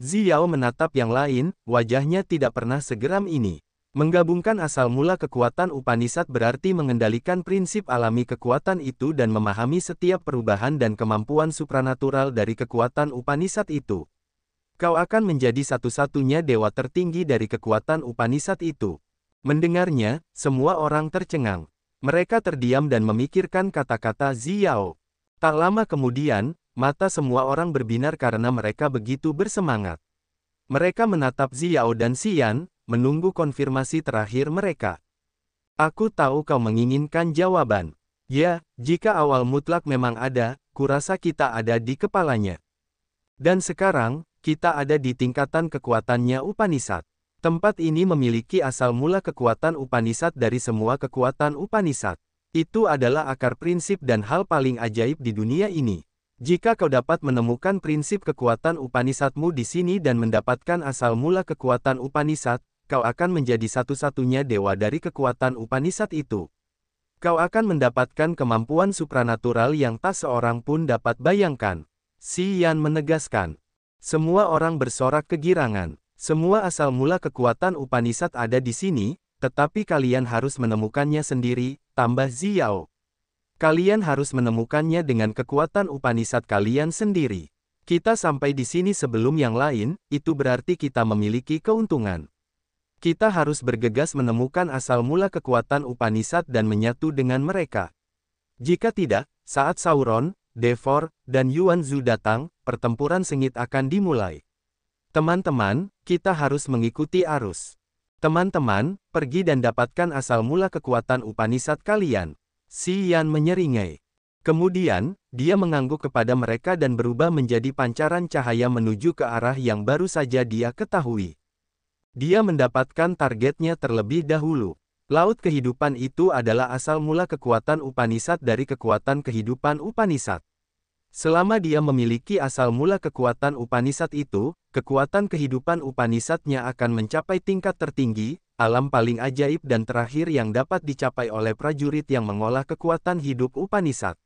Xiao menatap yang lain, wajahnya tidak pernah segeram ini. Menggabungkan asal mula kekuatan Upanishad berarti mengendalikan prinsip alami kekuatan itu dan memahami setiap perubahan dan kemampuan supranatural dari kekuatan Upanishad itu. Kau akan menjadi satu-satunya dewa tertinggi dari kekuatan Upanishad itu. Mendengarnya, semua orang tercengang. Mereka terdiam dan memikirkan kata-kata Xiao. Tak lama kemudian, mata semua orang berbinar karena mereka begitu bersemangat. Mereka menatap Xiao dan Xian, menunggu konfirmasi terakhir mereka. Aku tahu kau menginginkan jawaban. Ya, jika awal mutlak memang ada, kurasa kita ada di kepalanya. Dan sekarang, kita ada di tingkatan kekuatannya Upanishad. Tempat ini memiliki asal mula kekuatan Upanishad dari semua kekuatan Upanishad. Itu adalah akar prinsip dan hal paling ajaib di dunia ini. Jika kau dapat menemukan prinsip kekuatan Upanishadmu di sini dan mendapatkan asal mula kekuatan Upanishad, kau akan menjadi satu-satunya dewa dari kekuatan Upanishad itu. Kau akan mendapatkan kemampuan supranatural yang tak seorang pun dapat bayangkan. Si Yan menegaskan. Semua orang bersorak kegirangan. Semua asal mula kekuatan Upanishad ada di sini, tetapi kalian harus menemukannya sendiri, tambah Xiao. Kalian harus menemukannya dengan kekuatan Upanishad kalian sendiri. Kita sampai di sini sebelum yang lain, itu berarti kita memiliki keuntungan. Kita harus bergegas menemukan asal mula kekuatan Upanishad dan menyatu dengan mereka. Jika tidak, saat Sauron, Devor, dan Yuan Zhu datang, pertempuran sengit akan dimulai. Teman-teman, kita harus mengikuti arus. Teman-teman, pergi dan dapatkan asal mula kekuatan Upanishad kalian. Xi Yan menyeringai. Kemudian, dia mengangguk kepada mereka dan berubah menjadi pancaran cahaya menuju ke arah yang baru saja dia ketahui. Dia mendapatkan targetnya terlebih dahulu. Laut kehidupan itu adalah asal mula kekuatan Upanishad dari kekuatan kehidupan Upanishad. Selama dia memiliki asal mula kekuatan Upanishad itu, kekuatan kehidupan Upanishadnya akan mencapai tingkat tertinggi, alam paling ajaib dan terakhir yang dapat dicapai oleh prajurit yang mengolah kekuatan hidup Upanishad.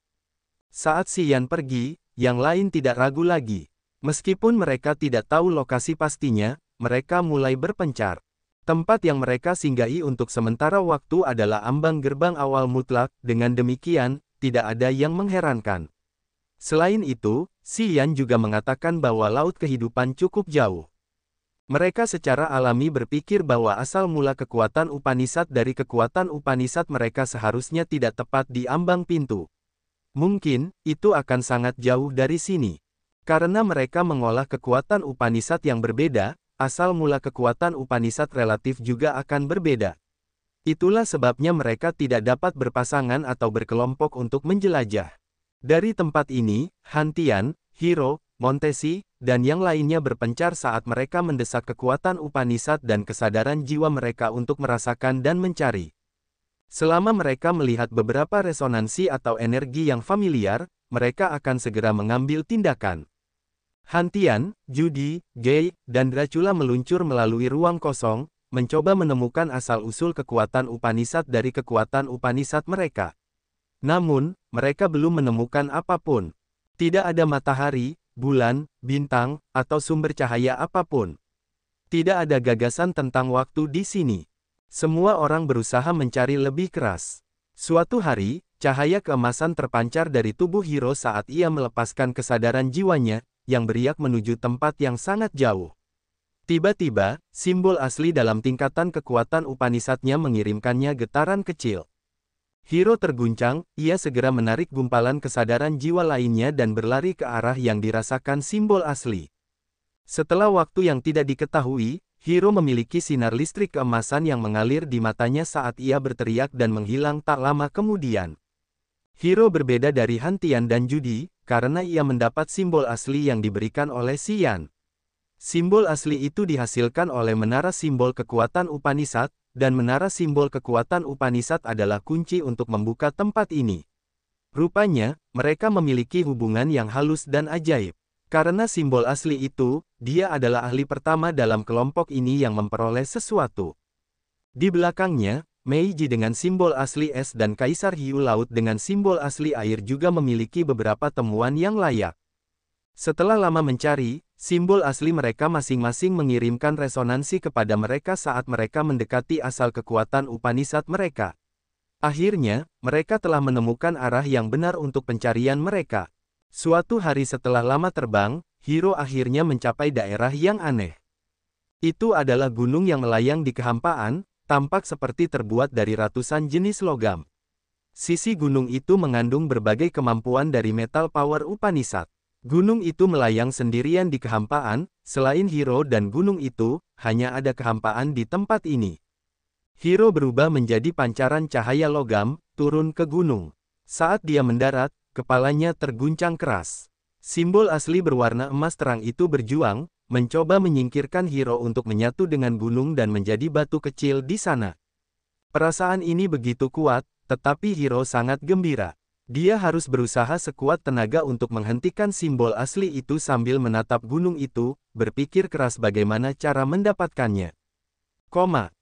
Saat Xi Yan pergi, yang lain tidak ragu lagi. Meskipun mereka tidak tahu lokasi pastinya, mereka mulai berpencar. Tempat yang mereka singgahi untuk sementara waktu adalah ambang gerbang awal mutlak, dengan demikian, tidak ada yang mengherankan. Selain itu, Xi Yan juga mengatakan bahwa laut kehidupan cukup jauh. Mereka secara alami berpikir bahwa asal mula kekuatan Upanishad dari kekuatan Upanishad mereka seharusnya tidak tepat di ambang pintu. Mungkin, itu akan sangat jauh dari sini. Karena mereka mengolah kekuatan Upanishad yang berbeda, asal mula kekuatan Upanishad relatif juga akan berbeda. Itulah sebabnya mereka tidak dapat berpasangan atau berkelompok untuk menjelajah. Dari tempat ini, Han Tian, Hiro, Montesi, dan yang lainnya berpencar saat mereka mendesak kekuatan Upanishad dan kesadaran jiwa mereka untuk merasakan dan mencari. Selama mereka melihat beberapa resonansi atau energi yang familiar, mereka akan segera mengambil tindakan. Han Tian, Judy, Gei, dan Dracula meluncur melalui ruang kosong, mencoba menemukan asal-usul kekuatan Upanishad dari kekuatan Upanishad mereka. Namun, mereka belum menemukan apapun. Tidak ada matahari, bulan, bintang, atau sumber cahaya apapun. Tidak ada gagasan tentang waktu di sini. Semua orang berusaha mencari lebih keras. Suatu hari, cahaya keemasan terpancar dari tubuh Hiro saat ia melepaskan kesadaran jiwanya, yang beriak menuju tempat yang sangat jauh. Tiba-tiba, simbol asli dalam tingkatan kekuatan Upanishadnya mengirimkannya getaran kecil. Hiro terguncang, ia segera menarik gumpalan kesadaran jiwa lainnya dan berlari ke arah yang dirasakan simbol asli. Setelah waktu yang tidak diketahui, Hiro memiliki sinar listrik keemasan yang mengalir di matanya saat ia berteriak dan menghilang tak lama kemudian. Hiro berbeda dari Han Tian dan Judy, karena ia mendapat simbol asli yang diberikan oleh Xi Yan. Simbol asli itu dihasilkan oleh menara simbol kekuatan Upanishad, dan menara simbol kekuatan Upanishad adalah kunci untuk membuka tempat ini. Rupanya, mereka memiliki hubungan yang halus dan ajaib. Karena simbol asli itu, dia adalah ahli pertama dalam kelompok ini yang memperoleh sesuatu. Di belakangnya, Meiji dengan simbol asli es dan Kaisar Hiu Laut dengan simbol asli air juga memiliki beberapa temuan yang layak. Setelah lama mencari, simbol asli mereka masing-masing mengirimkan resonansi kepada mereka saat mereka mendekati asal kekuatan Upanishad mereka. Akhirnya, mereka telah menemukan arah yang benar untuk pencarian mereka. Suatu hari setelah lama terbang, Hiro akhirnya mencapai daerah yang aneh. Itu adalah gunung yang melayang di kehampaan, tampak seperti terbuat dari ratusan jenis logam. Sisi gunung itu mengandung berbagai kemampuan dari metal power Upanishad. Gunung itu melayang sendirian di kehampaan, selain Hiro dan gunung itu, hanya ada kehampaan di tempat ini. Hiro berubah menjadi pancaran cahaya logam, turun ke gunung. Saat dia mendarat, kepalanya terguncang keras. Simbol asli berwarna emas terang itu berjuang, mencoba menyingkirkan Hiro untuk menyatu dengan gunung dan menjadi batu kecil di sana. Perasaan ini begitu kuat, tetapi Hiro sangat gembira. Dia harus berusaha sekuat tenaga untuk menghentikan simbol asli itu sambil menatap gunung itu, berpikir keras bagaimana cara mendapatkannya.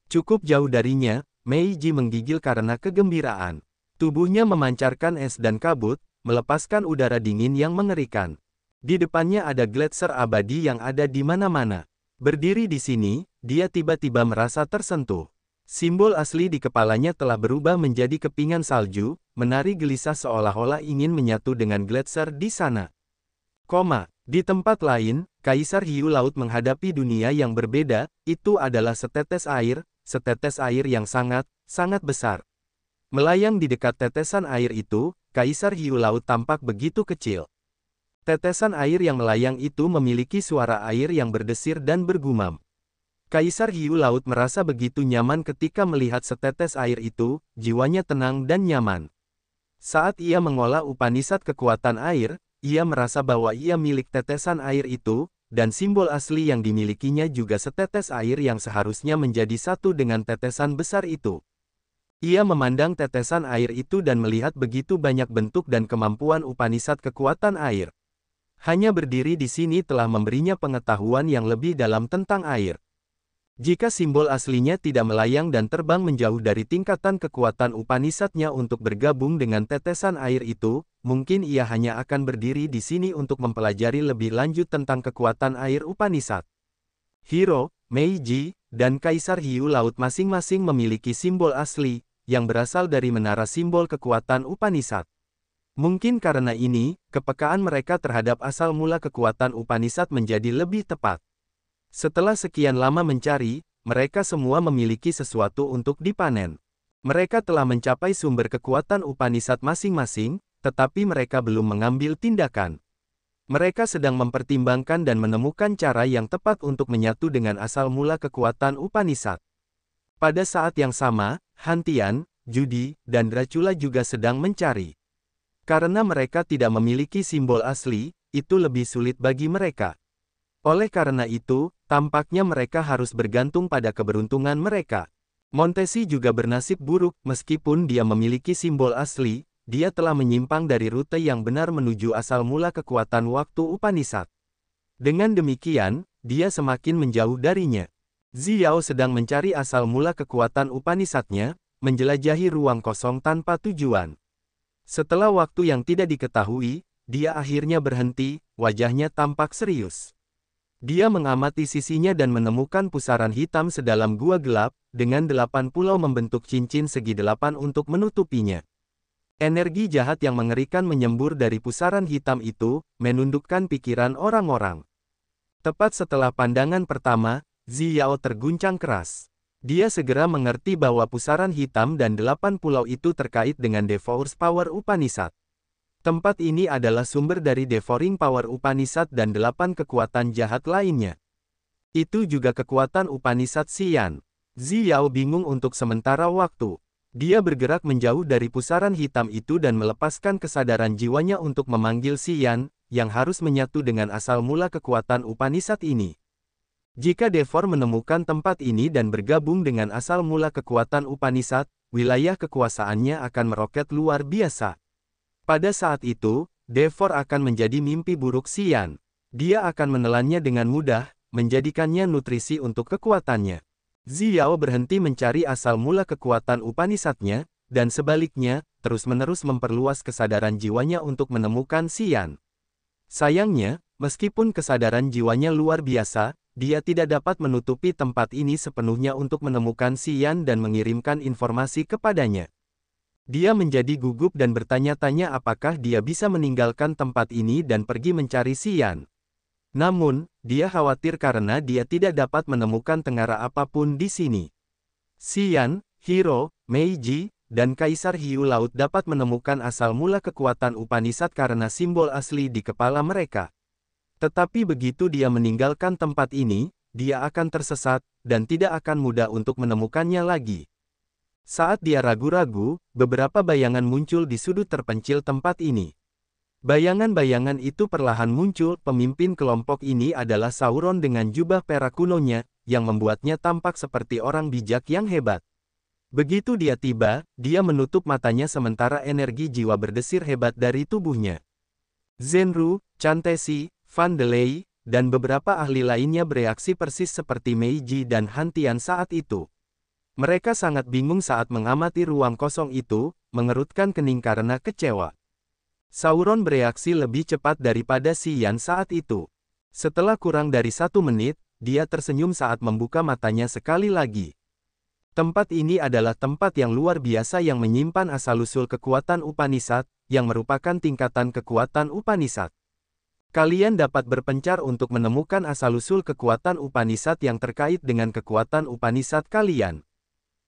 Cukup jauh darinya, Meiji menggigil karena kegembiraan. Tubuhnya memancarkan es dan kabut, melepaskan udara dingin yang mengerikan. Di depannya ada gletser abadi yang ada di mana-mana. Berdiri di sini, dia tiba-tiba merasa tersentuh. Simbol asli di kepalanya telah berubah menjadi kepingan salju, menari gelisah seolah-olah ingin menyatu dengan gletser di sana. Di tempat lain, Kaisar Hiu Laut menghadapi dunia yang berbeda, itu adalah setetes air yang sangat, sangat besar. Melayang di dekat tetesan air itu, Kaisar Hiu Laut tampak begitu kecil. Tetesan air yang melayang itu memiliki suara air yang berdesir dan bergumam. Kaisar Hiu Laut merasa begitu nyaman ketika melihat setetes air itu, jiwanya tenang dan nyaman. Saat ia mengolah Upanishad kekuatan air, ia merasa bahwa ia milik tetesan air itu, dan simbol asli yang dimilikinya juga setetes air yang seharusnya menjadi satu dengan tetesan besar itu. Ia memandang tetesan air itu dan melihat begitu banyak bentuk dan kemampuan Upanishad kekuatan air. Hanya berdiri di sini telah memberinya pengetahuan yang lebih dalam tentang air. Jika simbol aslinya tidak melayang dan terbang menjauh dari tingkatan kekuatan Upanishad-nya untuk bergabung dengan tetesan air itu, mungkin ia hanya akan berdiri di sini untuk mempelajari lebih lanjut tentang kekuatan air Upanishad. Hiro, Meiji, dan Kaisar Hiu Laut masing-masing memiliki simbol asli, yang berasal dari menara simbol kekuatan Upanishad. Mungkin karena ini, kepekaan mereka terhadap asal mula kekuatan Upanishad menjadi lebih tepat. Setelah sekian lama mencari, mereka semua memiliki sesuatu untuk dipanen. Mereka telah mencapai sumber kekuatan Upanishad masing-masing, tetapi mereka belum mengambil tindakan. Mereka sedang mempertimbangkan dan menemukan cara yang tepat untuk menyatu dengan asal mula kekuatan Upanishad. Pada saat yang sama, Hantian, Judy, dan Dracula juga sedang mencari. Karena mereka tidak memiliki simbol asli, itu lebih sulit bagi mereka. Oleh karena itu, tampaknya mereka harus bergantung pada keberuntungan mereka. Montesi juga bernasib buruk, meskipun dia memiliki simbol asli, dia telah menyimpang dari rute yang benar menuju asal mula kekuatan waktu Upanishad. Dengan demikian, dia semakin menjauh darinya. Xiao sedang mencari asal mula kekuatan Upanishad-nya, menjelajahi ruang kosong tanpa tujuan. Setelah waktu yang tidak diketahui, dia akhirnya berhenti, wajahnya tampak serius. Dia mengamati sisinya dan menemukan pusaran hitam sedalam gua gelap, dengan 8 pulau membentuk cincin segi 8 untuk menutupinya. Energi jahat yang mengerikan menyembur dari pusaran hitam itu, menundukkan pikiran orang-orang. Tepat setelah pandangan pertama, Xiao terguncang keras. Dia segera mengerti bahwa pusaran hitam dan 8 pulau itu terkait dengan Devour's Power Upanishad. Tempat ini adalah sumber dari Devouring Power Upanishad dan 8 kekuatan jahat lainnya. Itu juga kekuatan Upanishad Xian. Xiao bingung untuk sementara waktu. Dia bergerak menjauh dari pusaran hitam itu dan melepaskan kesadaran jiwanya untuk memanggil Xian, yang harus menyatu dengan asal mula kekuatan Upanishad ini. Jika Devour menemukan tempat ini dan bergabung dengan asal mula kekuatan Upanishad, wilayah kekuasaannya akan meroket luar biasa. Pada saat itu, Devour akan menjadi mimpi buruk Xian. Dia akan menelannya dengan mudah, menjadikannya nutrisi untuk kekuatannya. Xiao berhenti mencari asal mula kekuatan Upanishad-nya, dan sebaliknya, terus-menerus memperluas kesadaran jiwanya untuk menemukan Xian. Sayangnya, meskipun kesadaran jiwanya luar biasa, dia tidak dapat menutupi tempat ini sepenuhnya untuk menemukan Xian dan mengirimkan informasi kepadanya. Dia menjadi gugup dan bertanya-tanya apakah dia bisa meninggalkan tempat ini dan pergi mencari Xian. Namun, dia khawatir karena dia tidak dapat menemukan tengara apapun di sini. Xian, Hiro, Meiji, dan Kaisar Hiu Laut dapat menemukan asal mula kekuatan Upanishad karena simbol asli di kepala mereka. Tetapi begitu dia meninggalkan tempat ini, dia akan tersesat, dan tidak akan mudah untuk menemukannya lagi. Saat dia ragu-ragu, beberapa bayangan muncul di sudut terpencil tempat ini. Bayangan-bayangan itu perlahan muncul, pemimpin kelompok ini adalah Sauron dengan jubah perak kunonya, yang membuatnya tampak seperti orang bijak yang hebat. Begitu dia tiba, dia menutup matanya sementara energi jiwa berdesir hebat dari tubuhnya. Zhenru, Chantesi, Van Delay, dan beberapa ahli lainnya bereaksi persis seperti Meiji dan Hantian saat itu. Mereka sangat bingung saat mengamati ruang kosong itu, mengerutkan kening karena kecewa. Sauron bereaksi lebih cepat daripada Xian saat itu. Setelah kurang dari 1 menit, dia tersenyum saat membuka matanya sekali lagi. Tempat ini adalah tempat yang luar biasa yang menyimpan asal-usul kekuatan Upanishad, yang merupakan tingkatan kekuatan Upanishad. Kalian dapat berpencar untuk menemukan asal-usul kekuatan Upanishad yang terkait dengan kekuatan Upanishad kalian.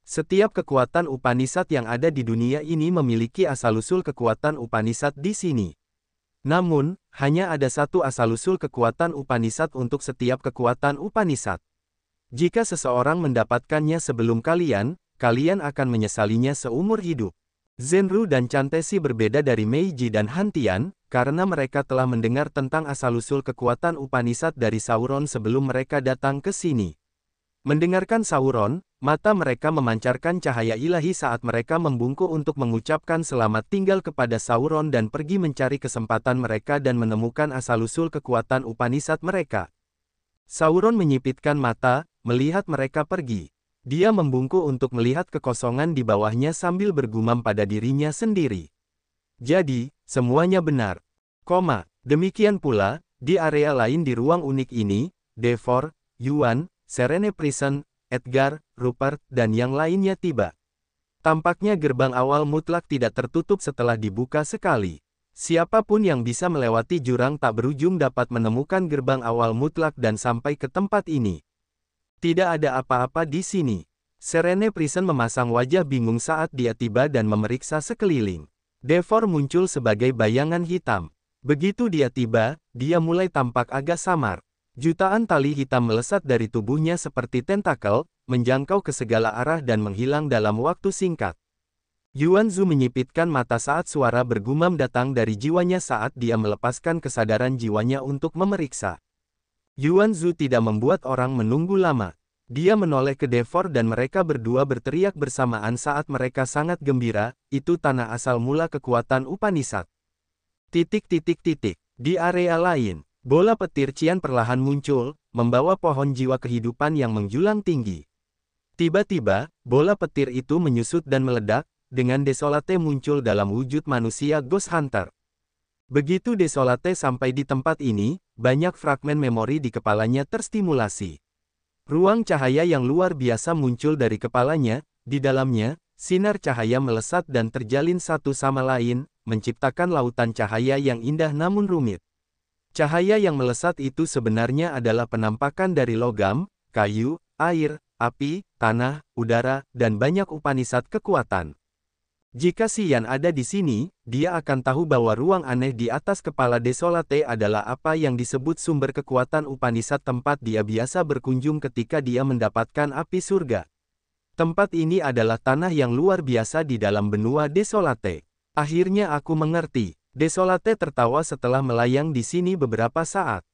Setiap kekuatan Upanishad yang ada di dunia ini memiliki asal-usul kekuatan Upanishad di sini. Namun, hanya ada satu asal-usul kekuatan Upanishad untuk setiap kekuatan Upanishad. Jika seseorang mendapatkannya sebelum kalian, kalian akan menyesalinya seumur hidup. Zenru dan Chantesi berbeda dari Meiji dan Hantian, karena mereka telah mendengar tentang asal-usul kekuatan Upanishad dari Sauron sebelum mereka datang ke sini. Mendengarkan Sauron, mata mereka memancarkan cahaya ilahi saat mereka membungkuk untuk mengucapkan selamat tinggal kepada Sauron dan pergi mencari kesempatan mereka dan menemukan asal-usul kekuatan Upanishad mereka. Sauron menyipitkan mata, melihat mereka pergi. Dia membungkuk untuk melihat kekosongan di bawahnya sambil bergumam pada dirinya sendiri. Jadi, semuanya benar. Demikian pula, di area lain di ruang unik ini, Devor, Yuan, Serene Prison, Edgar, Rupert, dan yang lainnya tiba. Tampaknya gerbang awal mutlak tidak tertutup setelah dibuka sekali. Siapapun yang bisa melewati jurang tak berujung dapat menemukan gerbang awal mutlak dan sampai ke tempat ini. Tidak ada apa-apa di sini. Serene Prison memasang wajah bingung saat dia tiba dan memeriksa sekeliling. Devor muncul sebagai bayangan hitam. Begitu dia tiba, dia mulai tampak agak samar. Jutaan tali hitam melesat dari tubuhnya seperti tentakel, menjangkau ke segala arah dan menghilang dalam waktu singkat. Yuan Zhu menyipitkan mata saat suara bergumam datang dari jiwanya saat dia melepaskan kesadaran jiwanya untuk memeriksa. Yuan Zhu tidak membuat orang menunggu lama. Dia menoleh ke Devor dan mereka berdua berteriak bersamaan saat mereka sangat gembira, itu tanah asal mula kekuatan Upanishad. Di area lain, bola petir Qian perlahan muncul, membawa pohon jiwa kehidupan yang menjulang tinggi. Tiba-tiba, bola petir itu menyusut dan meledak, dengan Desolate muncul dalam wujud manusia Ghost Hunter. Begitu Desolate sampai di tempat ini, banyak fragmen memori di kepalanya terstimulasi. Ruang cahaya yang luar biasa muncul dari kepalanya, di dalamnya, sinar cahaya melesat dan terjalin satu sama lain, menciptakan lautan cahaya yang indah namun rumit. Cahaya yang melesat itu sebenarnya adalah penampakan dari logam, kayu, air, api, tanah, udara, dan banyak Upanishad kekuatan. Jika Xian ada di sini, dia akan tahu bahwa ruang aneh di atas kepala Desolate adalah apa yang disebut sumber kekuatan Upanishad tempat dia biasa berkunjung ketika dia mendapatkan api surga. Tempat ini adalah tanah yang luar biasa di dalam benua Desolate. Akhirnya aku mengerti. Desolate tertawa setelah melayang di sini beberapa saat.